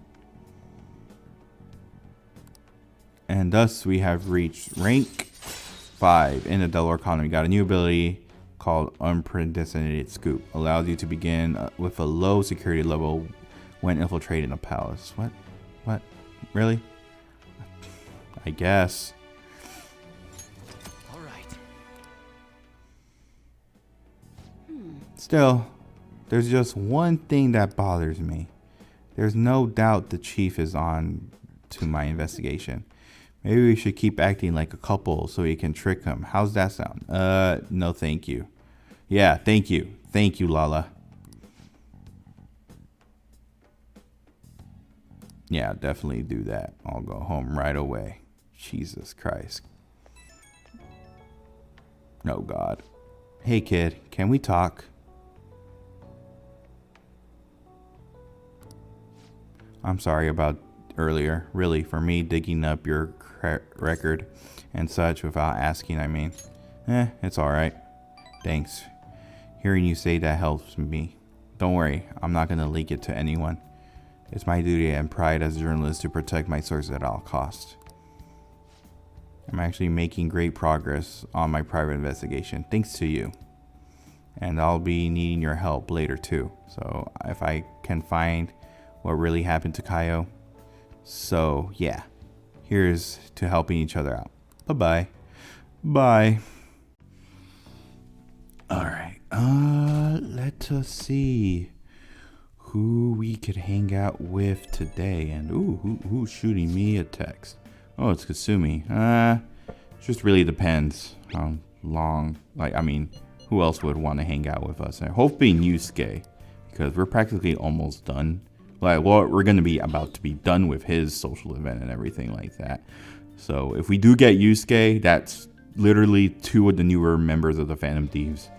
And thus we have reached rank 5 in the Delaware economy. Got a new ability called Unprecedented Scoop. Allows you to begin with a low security level when infiltrating a palace. What? Really? I guess. Still, there's just one thing that bothers me. There's no doubt the chief is on to my investigation. Maybe we should keep acting like a couple so we can trick him. How's that sound? No thank you. Yeah, thank you. Thank you, Lala. Yeah, definitely do that. I'll go home right away. Jesus Christ. Oh, God. Hey, kid, can we talk? I'm sorry about earlier. Really, for me digging up your record and such without asking, I mean. It's alright. Thanks. Hearing you say that helps me. Don't worry, I'm not gonna leak it to anyone. It's my duty and pride as a journalist to protect my sources at all costs. I'm actually making great progress on my private investigation, thanks to you. And I'll be needing your help later too. So if I can find what really happened to Kaio. So yeah, here's to helping each other out. Bye-bye. Bye. Alright, let us see who we could hang out with today. And ooh, who's shooting me a text? Oh, it's Kasumi. It just really depends how long, who else would want to hang out with us? I'm hoping Yusuke, because we're practically almost done. We're going to be about to be done with his social event and everything like that. So if we do get Yusuke, that's literally 2 of the newer members of the Phantom Thieves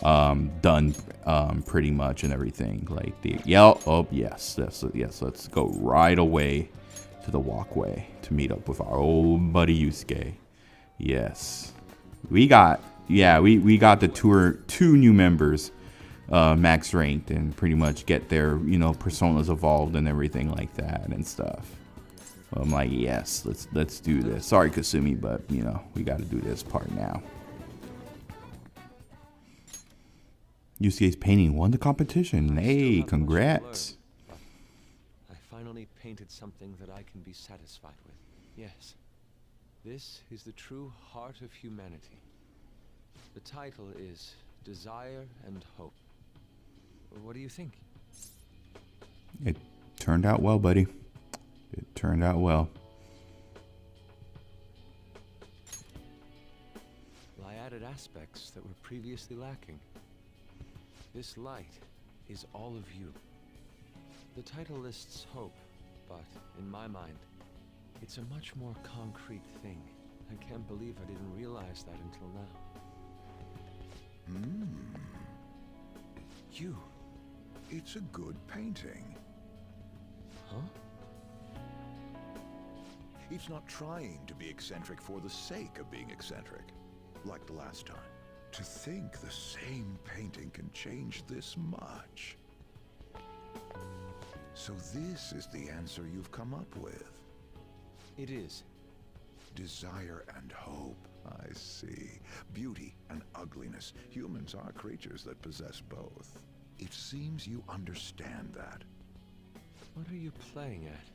done pretty much and everything. Yes, let's go right away to the walkway to meet up with our old buddy Yusuke. Yes, we got the 2 new members max ranked and pretty much get their personas evolved and everything like that and stuff. I'm like, yes, let's do this. Sorry, Kasumi, but we got to do this part now. Yusuke's painting won the competition. Hey, congrats. I finally painted something that I can be satisfied with. Yes, this is the true heart of humanity. The title is Desire and Hope. What do you think? It turned out well, buddy. It turned out well. Well, I added aspects that were previously lacking. This light is all of you. The title lists hope, but in my mind, it's a much more concrete thing. I can't believe I didn't realize that until now. You. It's a good painting. Huh? It's not trying to be eccentric for the sake of being eccentric, like the last time. To think the same painting can change this much. So this is the answer you've come up with. It is. Desire and hope. I see. Beauty and ugliness. Humans are creatures that possess both. It seems you understand that. What are you playing at?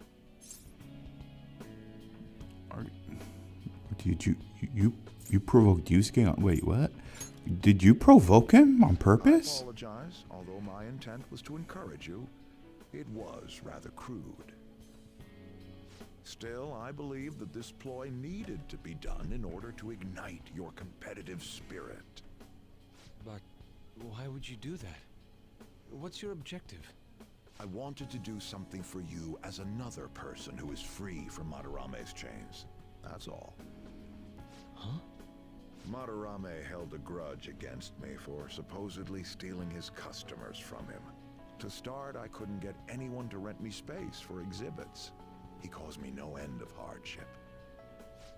Did you provoked Yusuke on, wait, what? Did you provoke him on purpose? I apologize, although my intent was to encourage you. It was rather crude. Still, I believe that this ploy needed to be done in order to ignite your competitive spirit. But why would you do that? What's your objective? I wanted to do something for you as another person who is free from Madarame's chains. That's all. Huh? Madarame held a grudge against me for supposedly stealing his customers from him. To start, I couldn't get anyone to rent me space for exhibits. He caused me no end of hardship.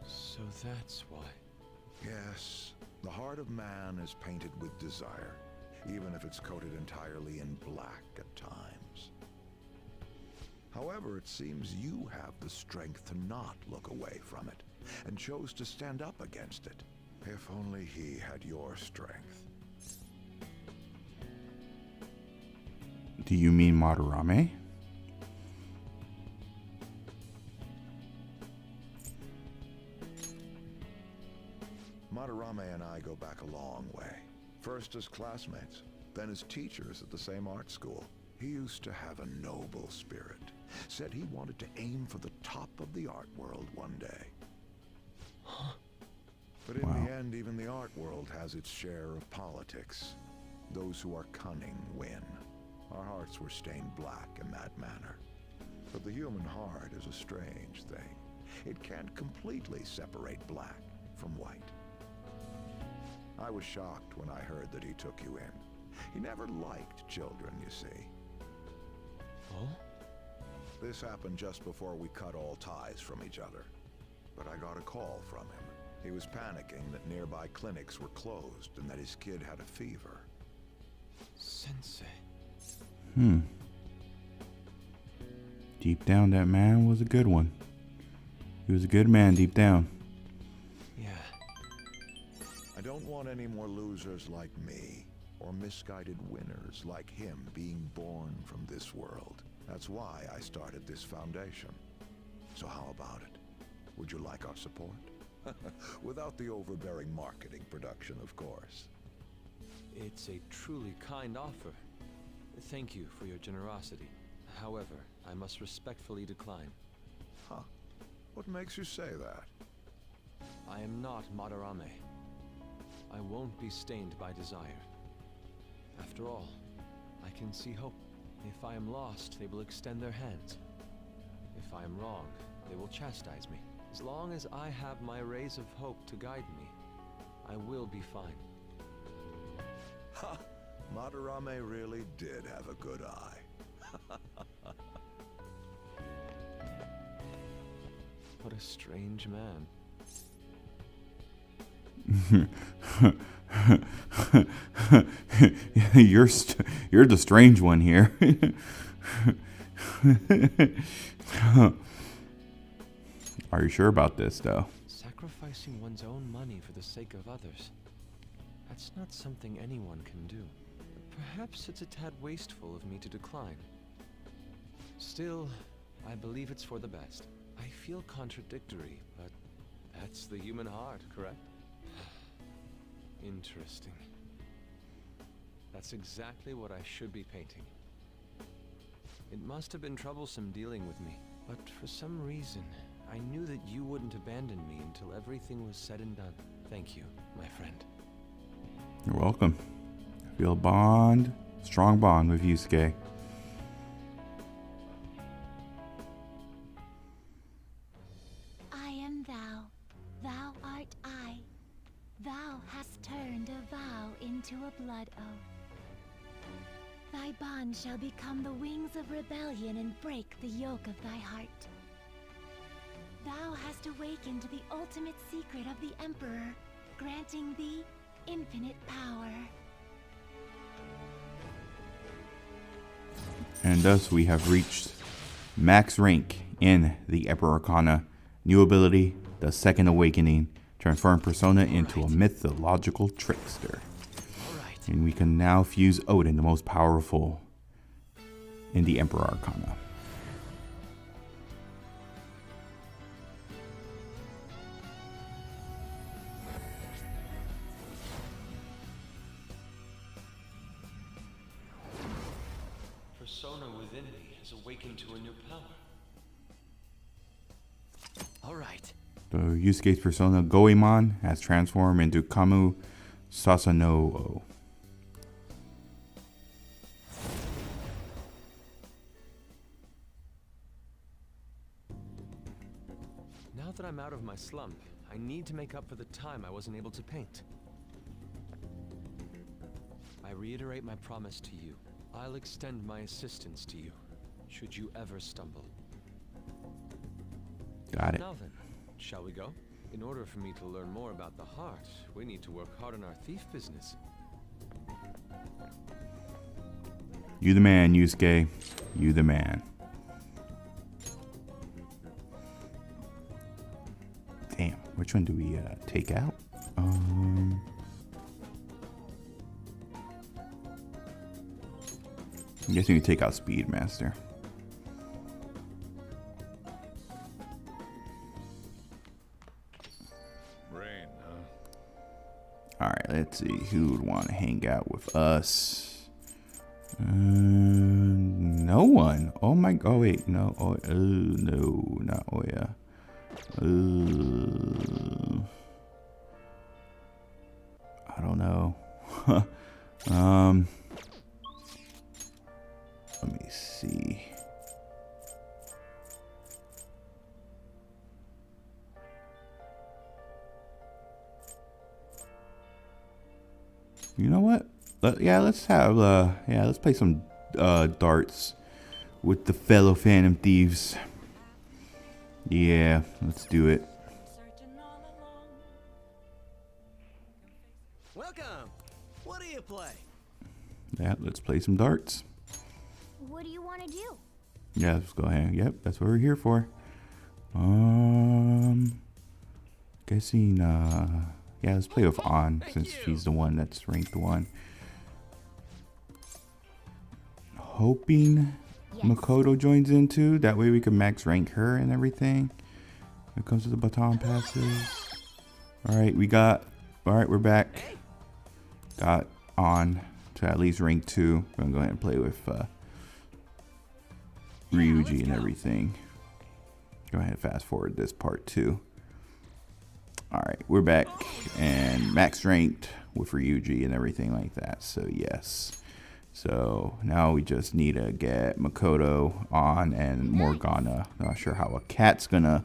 So that's why. Yes, the heart of man is painted with desire, even if it's coated entirely in black at times. However, it seems you have the strength to not look away from it, and chose to stand up against it. If only he had your strength. Do you mean Madarame? Madarame and I go back a long way. First as classmates, then as teachers at the same art school. He used to have a noble spirit. Said he wanted to aim for the top of the art world one day. But in the end, even the art world has its share of politics. Those who are cunning win. Our hearts were stained black in that manner. But the human heart is a strange thing. It can't completely separate black from white. I was shocked when I heard that he took you in. He never liked children, you see. Oh? This happened just before we cut all ties from each other. But I got a call from him. He was panicking that nearby clinics were closed and that his kid had a fever. Sensei. Deep down, that man was a good one. He was a good man deep down. Yeah. I don't want any more losers like me, or misguided winners like him being born from this world. That's why I started this foundation. So how about it? Would you like our support? Without the overbearing marketing production, of course. It's a truly kind offer. Thank you for your generosity. However, I must respectfully decline. Huh. What makes you say that? I am not Madarame. I won't be stained by desire. After all, I can see hope. If I am lost, they will extend their hands. If I am wrong, they will chastise me. As long as I have my rays of hope to guide me, I will be fine. Ha! Madarame really did have a good eye. What a strange man. You're the strange one here. Are you sure about this, though? Sacrificing one's own money for the sake of others. That's not something anyone can do. Perhaps it's a tad wasteful of me to decline. Still, I believe it's for the best. I feel contradictory, but that's the human heart, correct? Interesting. That's exactly what I should be painting. It must have been troublesome dealing with me, but for some reason, I knew that you wouldn't abandon me until everything was said and done. Thank you, my friend. You're welcome. I feel a bond, strong bond with Yusuke. I am thou, thou art I. Thou hast turned a vow into a blood oath. Thy bond shall become the wings of rebellion and break the yoke of thy heart. Thou hast awakened the ultimate secret of the Emperor, granting thee infinite power. And thus we have reached max rank in the Emperor Arcana. New ability, the Second Awakening. Transform Persona into a mythological trickster. And we can now fuse Odin, the most powerful in the Emperor Arcana. Persona within me has awakened to a new power. All right. The Yusuke's persona Goemon has transformed into Kamu Sasanoo. Now that I'm out of my slump, I need to make up for the time I wasn't able to paint. I reiterate my promise to you. I'll extend my assistance to you, should you ever stumble. Got it. Now then, shall we go? In order for me to learn more about the heart, we need to work hard on our thief business. You the man, Yusuke. You the man. Damn, which one do we take out? I'm guessing we take out Speedmaster. Rain, huh? Alright, let's see who would want to hang out with us. No one. Oh my god, oh, wait, no. Oh, no, not Oya. I don't know. Let me see. You know what? Let's have let's play some darts with the fellow Phantom Thieves. Yeah, let's do it. Welcome. What do you play? Yeah, let's play some darts. What do you want to do? Yeah, let's go ahead. Yep, that's what we're here for. Guessing yeah, let's play with An since she's the one that's ranked 1. Hoping Makoto joins in too. That way we can max rank her and everything. When it comes to the baton passes. Alright, we're back. Got on to at least rank 2. We're gonna go ahead and play with Ryuji and everything. Go ahead and fast forward this part too. Alright, we're back and max ranked with Ryuji and everything like that. So yes. So now we just need to get Makoto on and Morgana. Not sure how a cat's gonna,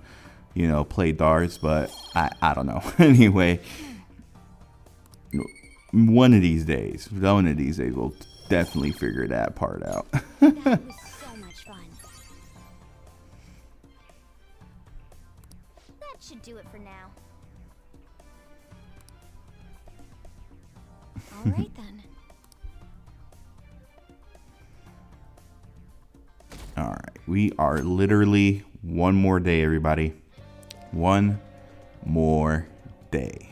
you know, play darts, but I don't know. Anyway, one of these days we'll definitely figure that part out. That was so much fun. That should do it for now. All right then. All right, we are literally one more day, everybody. One more day.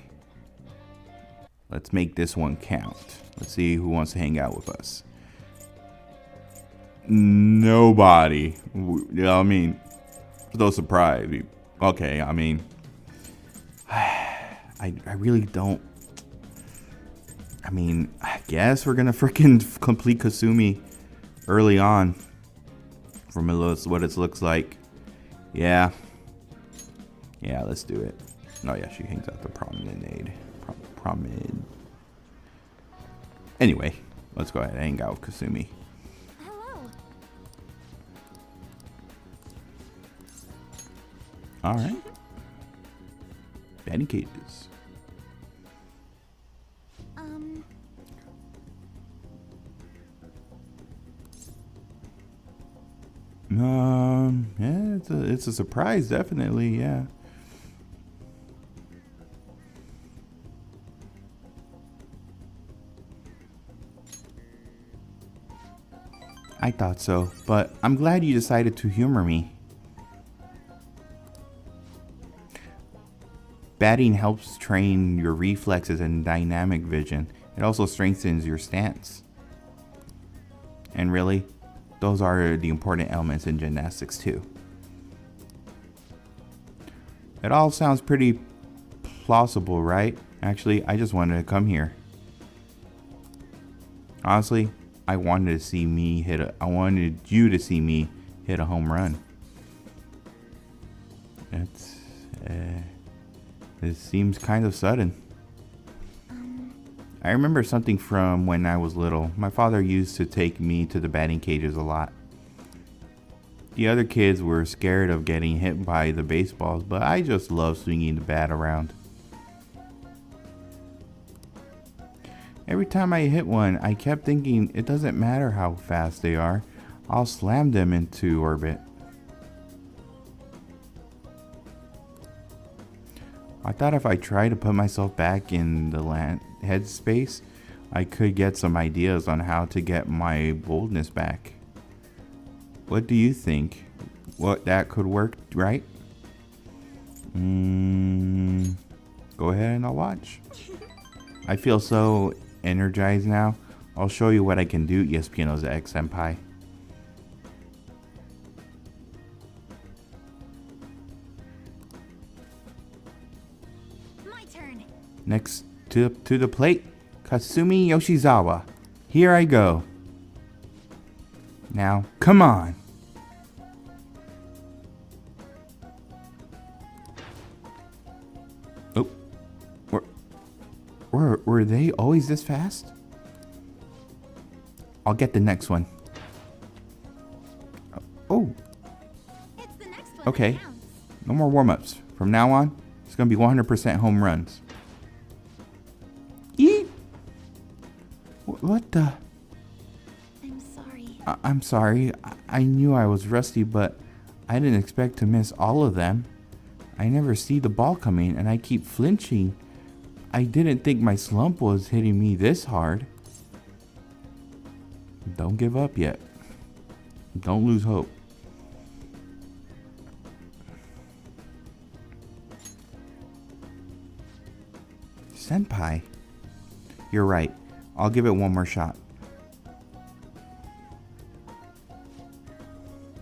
Let's make this one count. Let's see who wants to hang out with us. Nobody. You know what I mean? No surprise. Okay, I mean, I really don't. I mean, I guess we're gonna freaking complete Kasumi early on. From what it looks like. Yeah, let's do it. Oh yeah, she hangs out the promenade. Anyway, let's go ahead and hang out with Kasumi. Hello. All right. Batting cages. Yeah, it's a surprise, definitely, yeah. I thought so, but I'm glad you decided to humor me. Batting helps train your reflexes and dynamic vision. It also strengthens your stance. And really, those are the important elements in gymnastics too. It all sounds pretty plausible, right? Actually, I just wanted to come here. Honestly, I wanted you to see me hit a home run. It seems kind of sudden. I remember something from when I was little. My father used to take me to the batting cages a lot. The other kids were scared of getting hit by the baseballs, but I just loved swinging the bat around. Every time I hit one, I kept thinking it doesn't matter how fast they are, I'll slam them into orbit. I thought if I tried to put myself back in the headspace, I could get some ideas on how to get my boldness back. What do you think? What, that could work, right? Go ahead and I'll watch. I feel so energized now. I'll show you what I can do, ESPnozax senpai. My turn. Next to the plate, Kasumi Yoshizawa. Here I go. Now, come on. Oh, were they always this fast? I'll get the next one. Oh. It's the next one. Okay. No more warm-ups. From now on, it's gonna be 100% home runs. Eat. What the? I'm sorry. I'm sorry. I knew I was rusty, but I didn't expect to miss all of them. I never see the ball coming, and I keep flinching. I didn't think my slump was hitting me this hard. Don't give up yet. Don't lose hope. Senpai. You're right. I'll give it one more shot.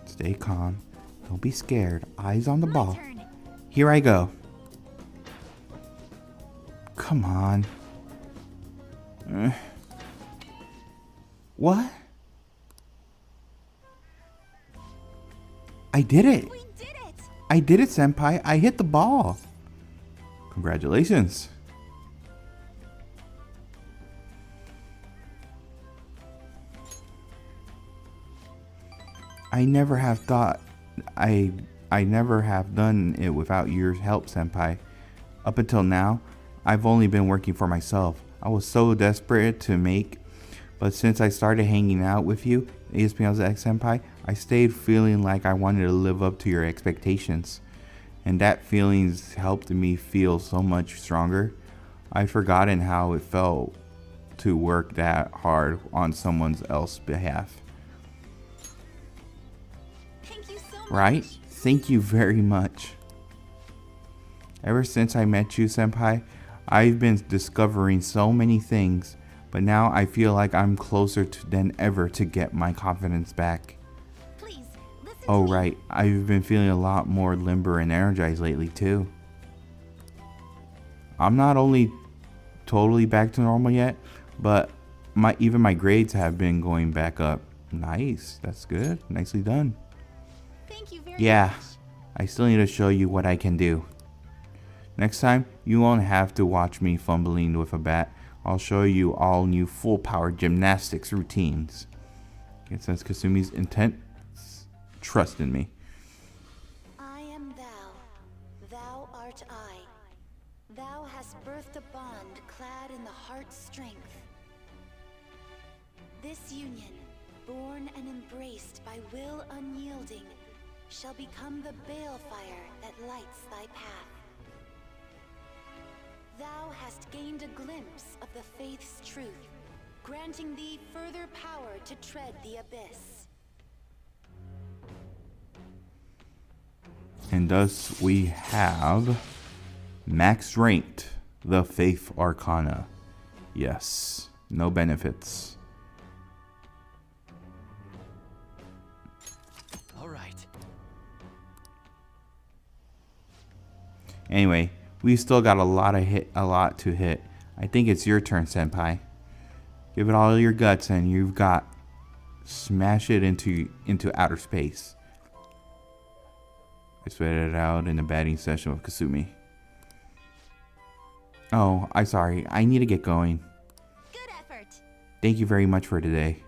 Stay calm. Don't be scared. Eyes on the ball. Turn. Here I go. Come on. What? I did it. We did it. I did it, senpai. I hit the ball. Congratulations. I never have thought I never have done it without your help, senpai. Up until now, I've only been working for myself. I was so desperate to make, but since I started hanging out with you, ESPnozax senpai, I stayed feeling like I wanted to live up to your expectations. And that feelings helped me feel so much stronger. I'd forgotten how it felt to work that hard on someone else's behalf. Right? Thank you very much. Ever since I met you, senpai, I've been discovering so many things, but now I feel like I'm closer than ever to get my confidence back. Please, listen Oh, to me. right. I've been feeling a lot more limber and energized lately, too. I'm not only totally back to normal yet, but even my grades have been going back up. Nice. That's good. Nicely done. Thank you very Yeah, much. I still need to show you what I can do. Next time, you won't have to watch me fumbling with a bat I'll show you all new full power gymnastics routines. Can sense Kasumi's intent. Trust in me. I am thou, thou art I. Thou hast birthed a bond clad in the heart's strength. This union, born and embraced by will unyielding, shall become the balefire that lights thy path. Thou hast gained a glimpse of the faith's truth, granting thee further power to tread the abyss. And thus we have max ranked the Faith Arcana. Yes, no benefits. All right. Anyway, we still got a lot to hit. I think it's your turn, Senpai. Give it all your guts and you've got smash it into outer space. I sweated it out in a batting session with Kasumi. Oh, I'm sorry. I need to get going. Good effort. Thank you very much for today.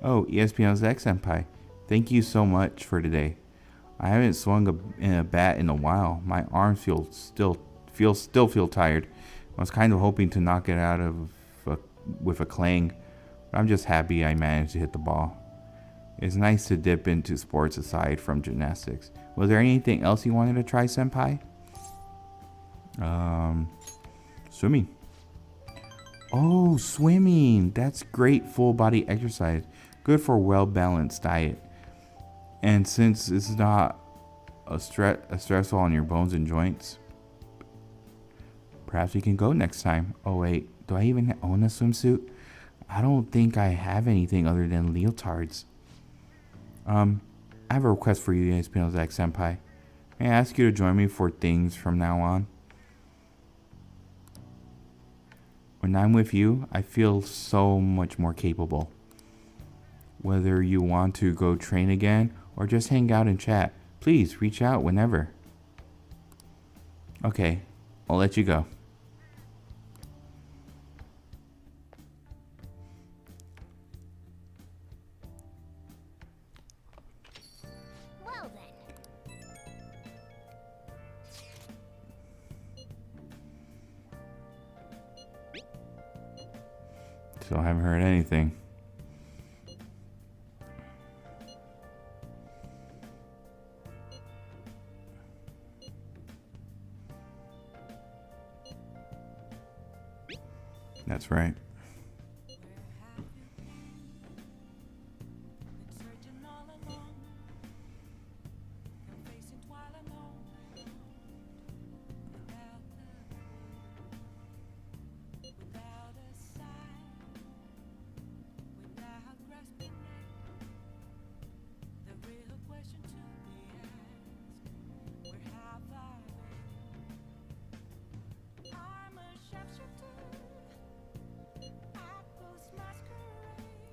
Oh, ESPnozax Senpai. Thank you so much for today. I haven't swung a bat in a while. My arms still feel tired. I was kind of hoping to knock it out with a clang, but I'm just happy I managed to hit the ball. It's nice to dip into sports aside from gymnastics. Was there anything else you wanted to try, Senpai? Swimming. Oh, swimming. That's great full body exercise. Good for a well-balanced diet. And since it's not a stressful on your bones and joints, perhaps we can go next time. Oh wait, do I even own a swimsuit? I don't think I have anything other than leotards. I have a request for you, ESPnozax Senpai. May I ask you to join me for things from now on? When I'm with you, I feel so much more capable. Whether you want to go train again or just hang out and chat, please reach out whenever. Okay, I'll let you go. Well then. Still haven't heard anything. That's right.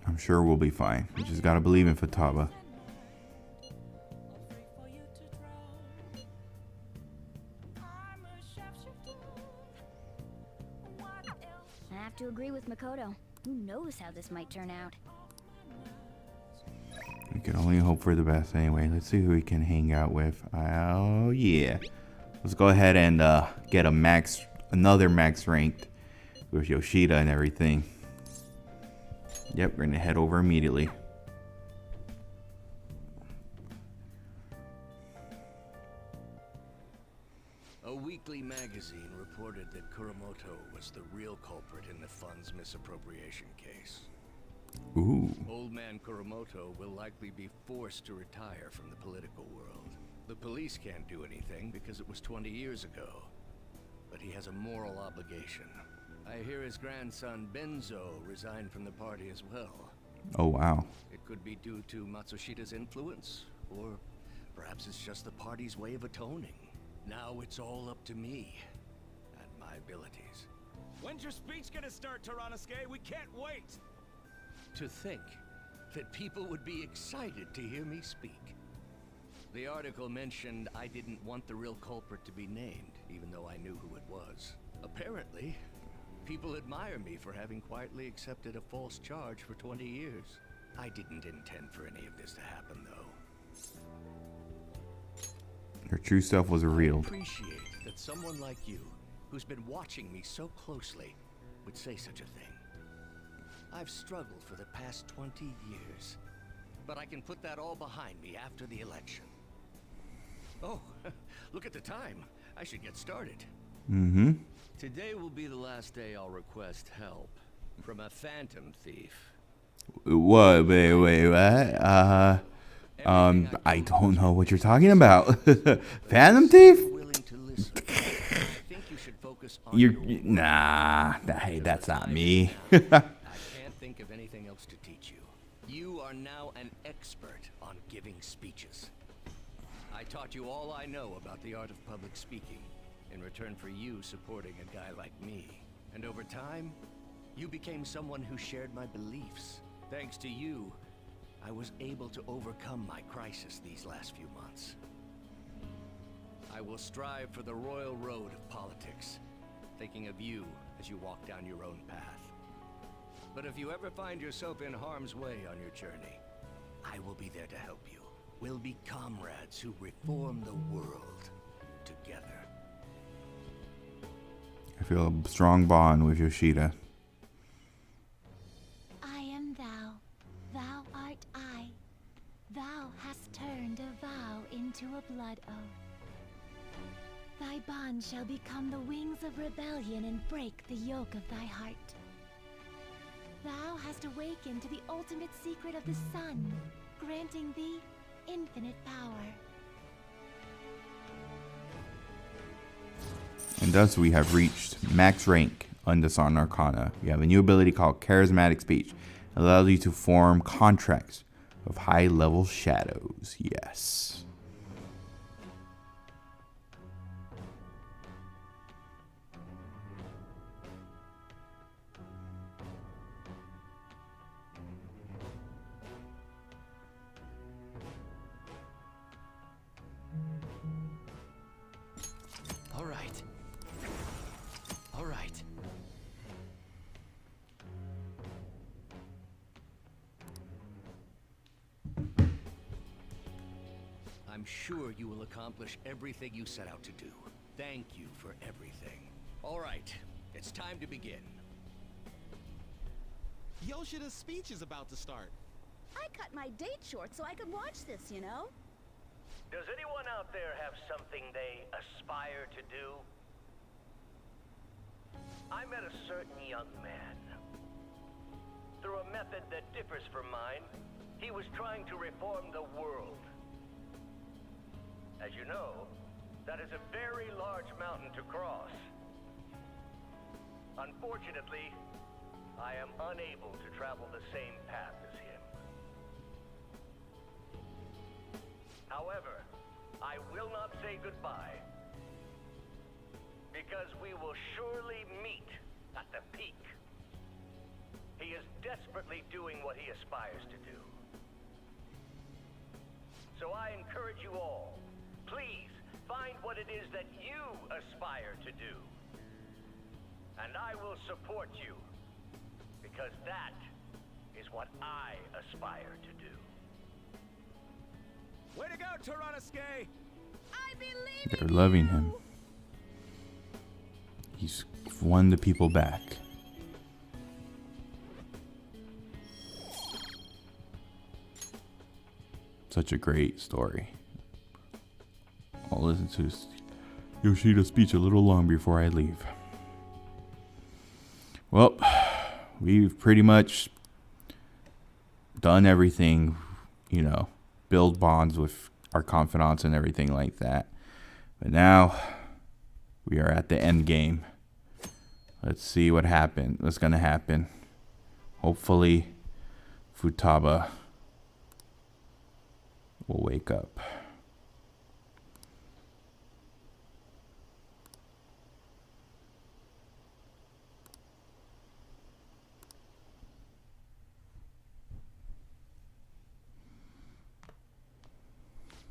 I'm sure we'll be fine. We just gotta believe in Futaba. I have to agree with Makoto. Who knows how this might turn out? We can only hope for the best. Anyway, let's see who we can hang out with. Oh yeah. Let's go ahead and get another max ranked with Yoshida and everything. Yep, we're gonna head over immediately. A weekly magazine reported that Kuramoto was the real culprit in the fund's misappropriation case. Ooh. Old man Kuramoto will likely be forced to retire from the political world. The police can't do anything because it was 20 years ago. But he has a moral obligation. I hear his grandson Benzo resigned from the party as well. Oh wow. It could be due to Matsushida's influence, or perhaps it's just the party's way of atoning. Now it's all up to me and my abilities. When's your speech gonna start, Taranosuke? We can't wait! To think that people would be excited to hear me speak. The article mentioned I didn't want the real culprit to be named, even though I knew who it was. Apparently, people admire me for having quietly accepted a false charge for 20 years. I didn't intend for any of this to happen, though. Her true self was I revealed. appreciate that someone like you, who's been watching me so closely, would say such a thing. I've struggled for the past 20 years, but I can put that all behind me after the election. Oh, look at the time. I should get started. Mm-hmm. Today will be the last day I'll request help from a Phantom Thief. What? Wait, what? I don't know what you're talking about. Phantom Thief? You're nah. Hey, that's not me. I can't think of anything else to teach you. You are now an expert on giving speeches. I taught you all I know about the art of public speaking in return for you supporting a guy like me. And over time, you became someone who shared my beliefs. Thanks to you, I was able to overcome my crisis these last few months. I will strive for the royal road of politics, thinking of you as you walk down your own path. But if you ever find yourself in harm's way on your journey, I will be there to help you. We'll be comrades who reform the world together. I feel a strong bond with Yoshida. I am thou, thou art I. Thou hast turned a vow into a blood oath. Thy bond shall become the wings of rebellion and break the yoke of thy heart. Thou hast awakened to the ultimate secret of the sun, granting thee infinite power. And thus we have reached max rank on Disarm Arcana. We have a new ability called Charismatic Speech. It allows you to form contracts of high-level shadows. Yes. All right. I'm sure you will accomplish everything you set out to do. Thank you for everything. All right, it's time to begin. Yoshida's speech is about to start. I cut my date short so I could watch this, you know? Does anyone out there have something they aspire to do? I met a certain young man. Through a method that differs from mine, he was trying to reform the world. As you know, that is a very large mountain to cross. Unfortunately, I am unable to travel the same path as him. However, I will not say goodbye, because we will surely meet at the peak. He is desperately doing what he aspires to do. So I encourage you all, please find what it is that you aspire to do. And I will support you, because that is what I aspire to do. Way to go, Tyranosuke! I believe They're loving him. He's won the people back. Such a great story. I'll listen to Yoshida's speech a little long before I leave. Well, we've pretty much done everything, you know, build bonds with our confidants and everything like that. But now we are at the end game. Let's see what's going to happen. Hopefully Futaba will wake up.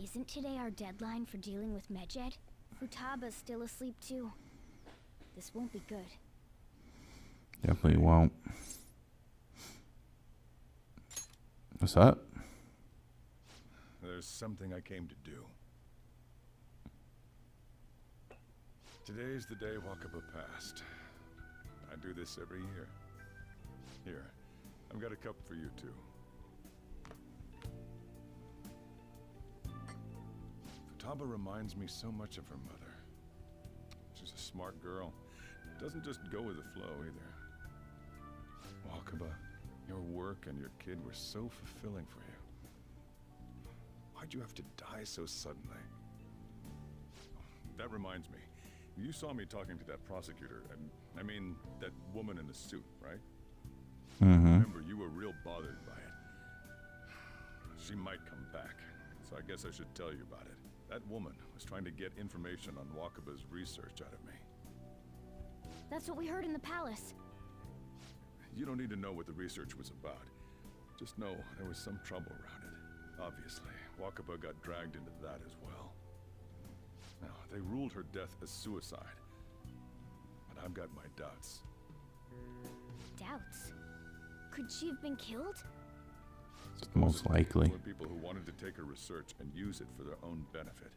Isn't today our deadline for dealing with Medjed? Futaba's still asleep too. This won't be good. Definitely won't. What's up? There's something I came to do. Today's the day Wakaba passed. I do this every year. Here, I've got a cup for you too. Futaba reminds me so much of her mother. She's a smart girl. Doesn't just go with the flow either. Wakaba, your work and your kid were so fulfilling for you. Why'd you have to die so suddenly? That reminds me. You saw me talking to that prosecutor, and I mean, that woman in the suit, right? Remember, you were real bothered by it. She might come back, so I guess I should tell you about it. That woman was trying to get information on Wakaba's research out of me. That's what we heard in the palace. You don't need to know what the research was about. Just know there was some trouble around it. Obviously, Wakaba got dragged into that as well. Now, they ruled her death as suicide. But I've got my doubts. Doubts? Could she have been killed? Most likely. There were people who wanted to take her research and use it for their own benefit.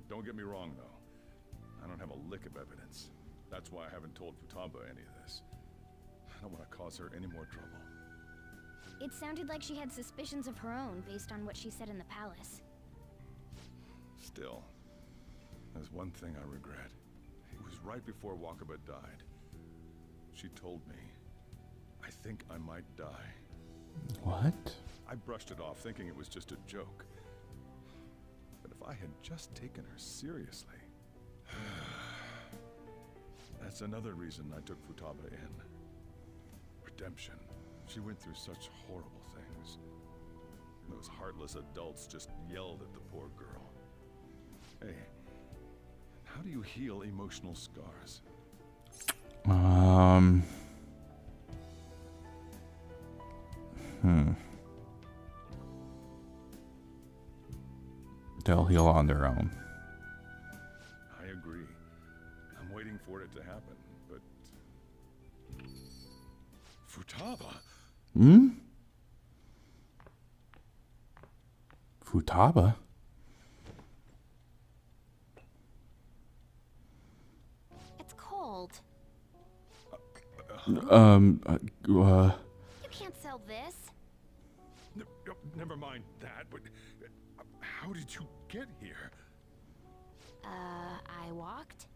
Don't get me wrong, though. I don't have a lick of evidence. That's why I haven't told Futaba any of this. I don't want to cause her any more trouble. It sounded like she had suspicions of her own based on what she said in the palace. Still, there's one thing I regret. It was right before Wakaba died. She told me, I think I might die. What? I brushed it off, thinking it was just a joke. But if I had just taken her seriously... That's another reason I took Futaba in. Redemption. She went through such horrible things. Those heartless adults just yelled at the poor girl. Hey, how do you heal emotional scars? They'll heal on their own. I agree. I'm waiting for it to happen, but... Futaba? Futaba? It's cold. You can't sell this. Never mind that, but how did you get here? I walked.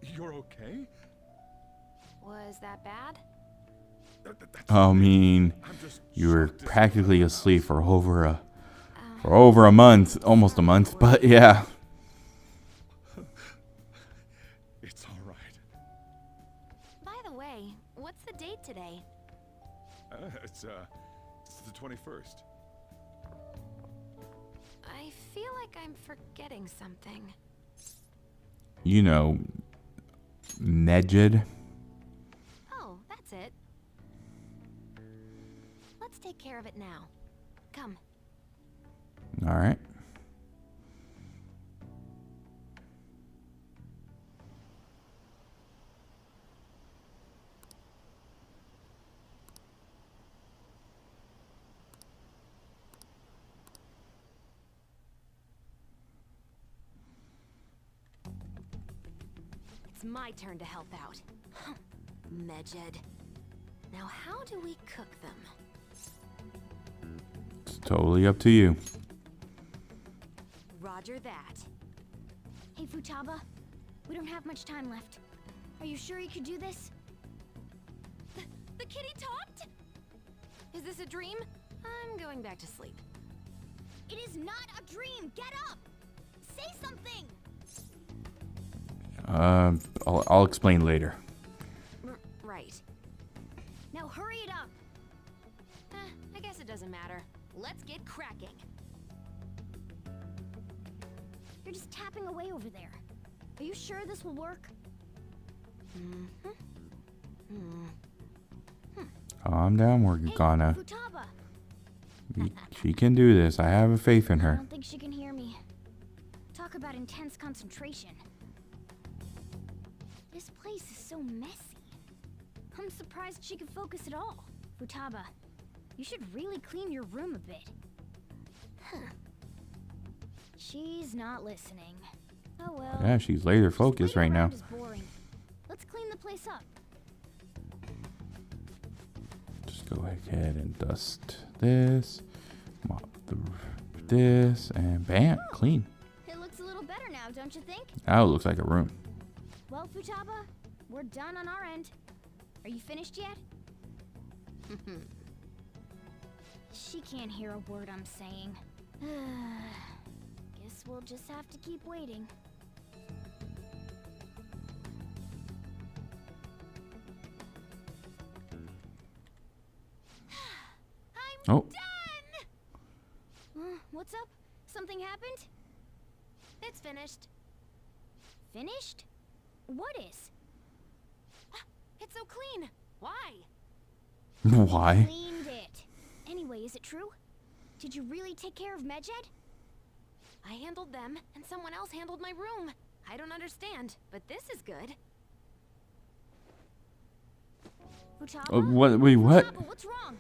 You're okay? Was that bad? I mean, you were practically asleep for over a month, almost a month, but yeah. It's all right. By the way, what's the date today? It's the 21st. I feel like I'm forgetting something. You know, Medjed. Oh, that's it. Let's take care of it now. Come. All right. It's my turn to help out. Medjed. Now how do we cook them? It's totally up to you. Roger that. Hey, Futaba. We don't have much time left. Are you sure you could do this? The kitty talked? Is this a dream? I'm going back to sleep. It is not a dream! Get up! Say something! I'll explain later. Right. Now hurry it up! I guess it doesn't matter. Let's get cracking. You're just tapping away over there. Are you sure this will work? Calm down, we're gonna She can do this. I have faith in I her. don't think she can hear me. Talk about intense concentration. This place is so messy. I'm surprised she can focus at all. Futaba, you should really clean your room a bit. Huh. She's not listening. Oh well. Yeah, she's laser focused right now. Is boring. Let's clean the place up. Just go ahead and dust this, mop this, and bam, clean. It looks a little better now, don't you think? Now it looks like a room. Well, Futaba, we're done on our end. Are you finished yet? She can't hear a word I'm saying. Guess we'll just have to keep waiting. I'm done! What's up? Something happened? It's finished. Finished? What is? It's so clean. Why? Why? Cleaned it. Anyway, is it true? Did you really take care of Medjed? I handled them, and someone else handled my room. I don't understand, but this is good. Futaba? What? Wait, what? Futaba, what's wrong?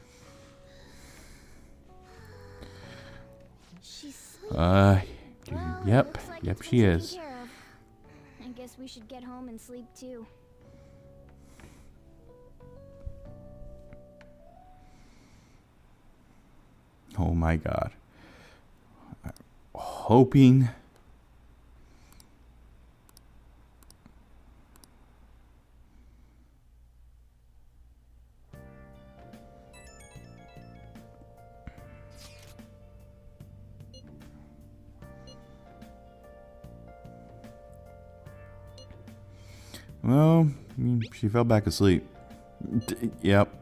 She's sleeping. Well, Yep. looks like Yep, it's she been is. taken care of. I guess we should get home and sleep too. Oh my god. I'm hoping. Well, she fell back asleep. Yep.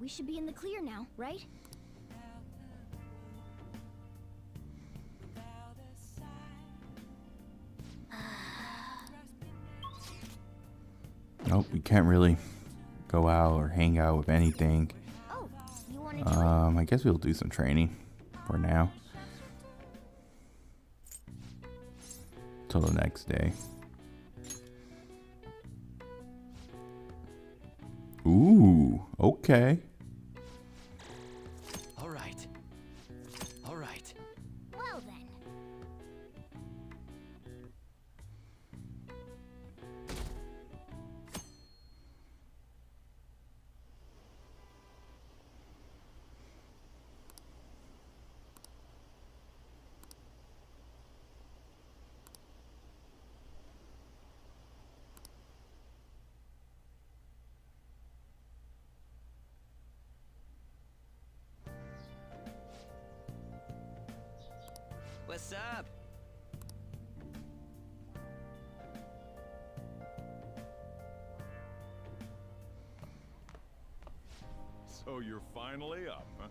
We should be in the clear now, right? Nope, we can't really go out or hang out with anything. Oh, you want to I guess we'll do some training for now. Till the next day. Ooh, okay. All right. All right. Well then. What's up? So you're finally up, huh?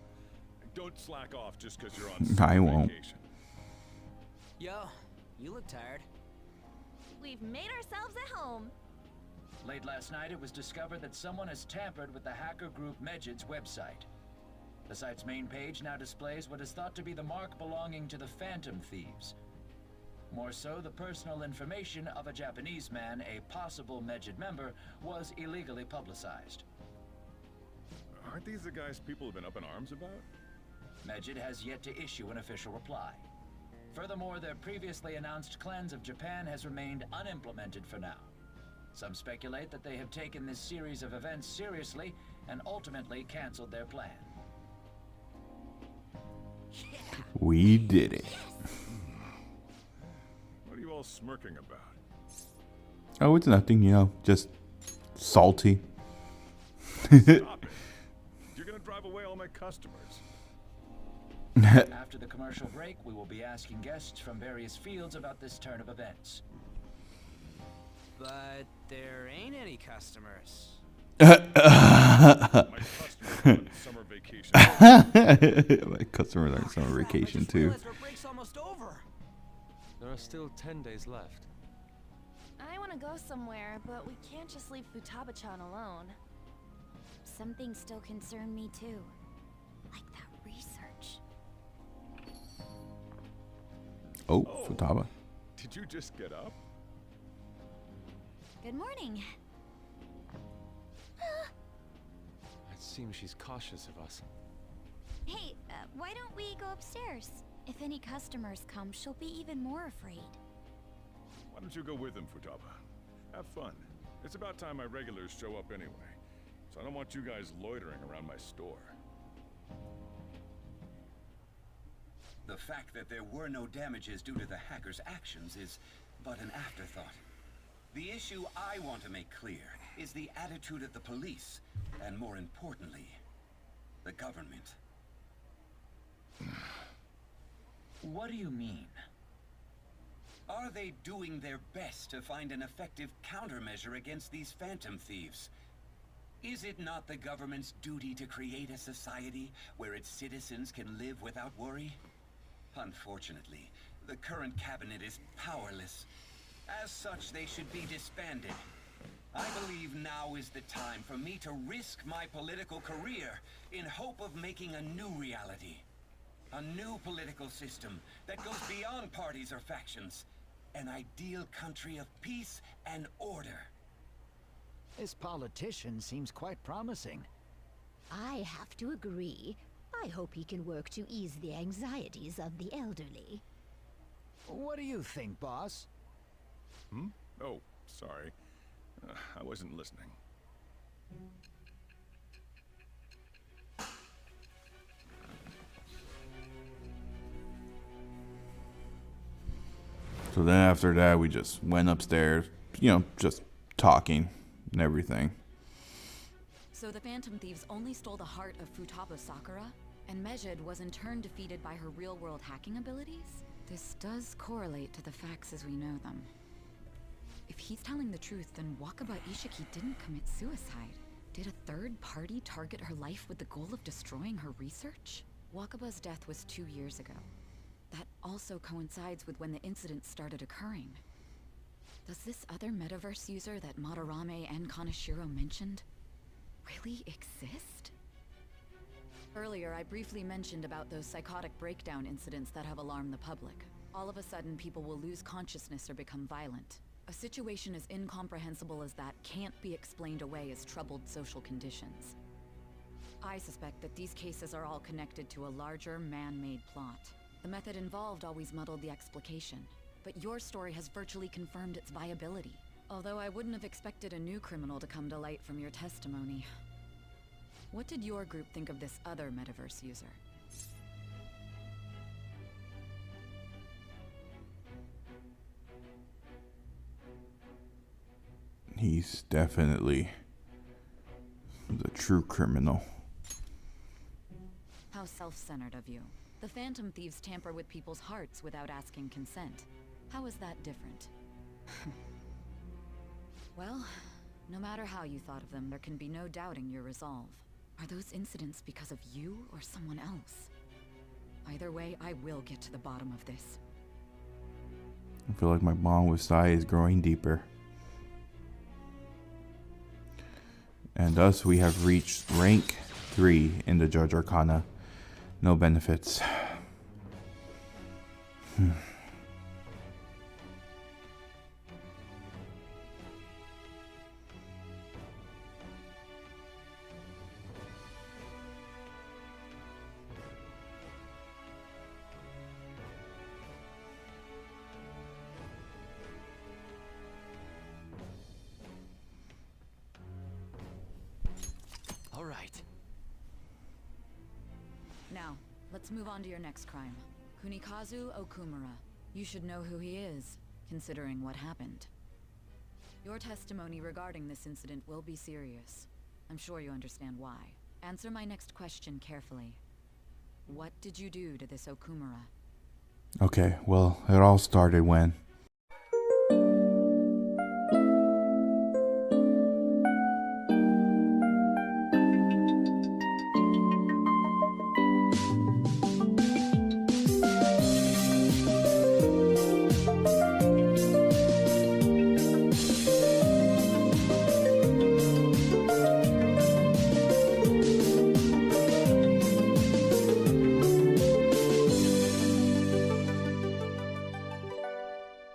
Don't slack off just because you're on I won't. vacation. Yo, you look tired. We've made ourselves at home. Late last night, it was discovered that someone has tampered with the hacker group Medjed's website. The site's main page now displays what is thought to be the mark belonging to the Phantom Thieves. More so, the personal information of a Japanese man, a possible Medjed member, was illegally publicized. Aren't these the guys people have been up in arms about? Medjed has yet to issue an official reply. Furthermore, their previously announced cleanse of Japan has remained unimplemented for now. Some speculate that they have taken this series of events seriously and ultimately canceled their plan. We did it. What are you all smirking about? Oh, it's nothing, you know, just salty. Stop it. You're gonna drive away all my customers. After the commercial break, we will be asking guests from various fields about this turn of events. But there ain't any customers. My customers are on summer vacation vacation. My customers are on summer vacation too. Our break's almost over. There are still 10 days left. I want to go somewhere, but we can't just leave Futaba-chan alone. Some things still concern me too. Like that research. Oh, Futaba. Did you just get up? Good morning. It seems she's cautious of us. Hey, why don't we go upstairs? If any customers come, she'll be even more afraid. Why don't you go with him, Futaba? Have fun. It's about time my regulars show up anyway. So I don't want you guys loitering around my store. The fact that there were no damages due to the hackers' actions is but an afterthought. The issue I want to make clear is the attitude of the police, and more importantly, the government. What do you mean? Are they doing their best to find an effective countermeasure against these Phantom Thieves? Is it not the government's duty to create a society where its citizens can live without worry? Unfortunately, the current cabinet is powerless. As such, they should be disbanded. I believe now is the time for me to risk my political career in hope of making a new reality. A new political system that goes beyond parties or factions. An ideal country of peace and order. This politician seems quite promising. I have to agree. I hope he can work to ease the anxieties of the elderly. What do you think, boss? Hmm? Oh, sorry. I wasn't listening. So then after that, we just went upstairs, you know, just talking and everything. So the Phantom Thieves only stole the heart of Futaba Sakura, and Medjed was in turn defeated by her real-world hacking abilities? This does correlate to the facts as we know them. If he's telling the truth, then Wakaba Ishiki didn't commit suicide. Did a third party target her life with the goal of destroying her research? Wakaba's death was 2 years ago. That also coincides with when the incident started occurring. Does this other metaverse user that Madarame and Kaneshiro mentioned really exist? Earlier, I briefly mentioned about those psychotic breakdown incidents that have alarmed the public. All of a sudden, people will lose consciousness or become violent. A situation as incomprehensible as that can't be explained away as troubled social conditions. I suspect that these cases are all connected to a larger, man-made plot. The method involved always muddled the explication, but your story has virtually confirmed its viability. Although I wouldn't have expected a new criminal to come to light from your testimony. What did your group think of this other metaverse user? He's definitely the true criminal. How self-centered of you. The Phantom Thieves tamper with people's hearts without asking consent. How is that different? Well, no matter how you thought of them, there can be no doubting your resolve. Are those incidents because of you or someone else? Either way, I will get to the bottom of this. I feel like my bond with Sai is growing deeper. And thus we have reached rank 3 in the Judge Arcana. No benefits. All right. Now, let's move on to your next crime. Kunikazu Okumura. You should know who he is, considering what happened. Your testimony regarding this incident will be serious. I'm sure you understand why. Answer my next question carefully. What did you do to this Okumura? Okay, well, it all started when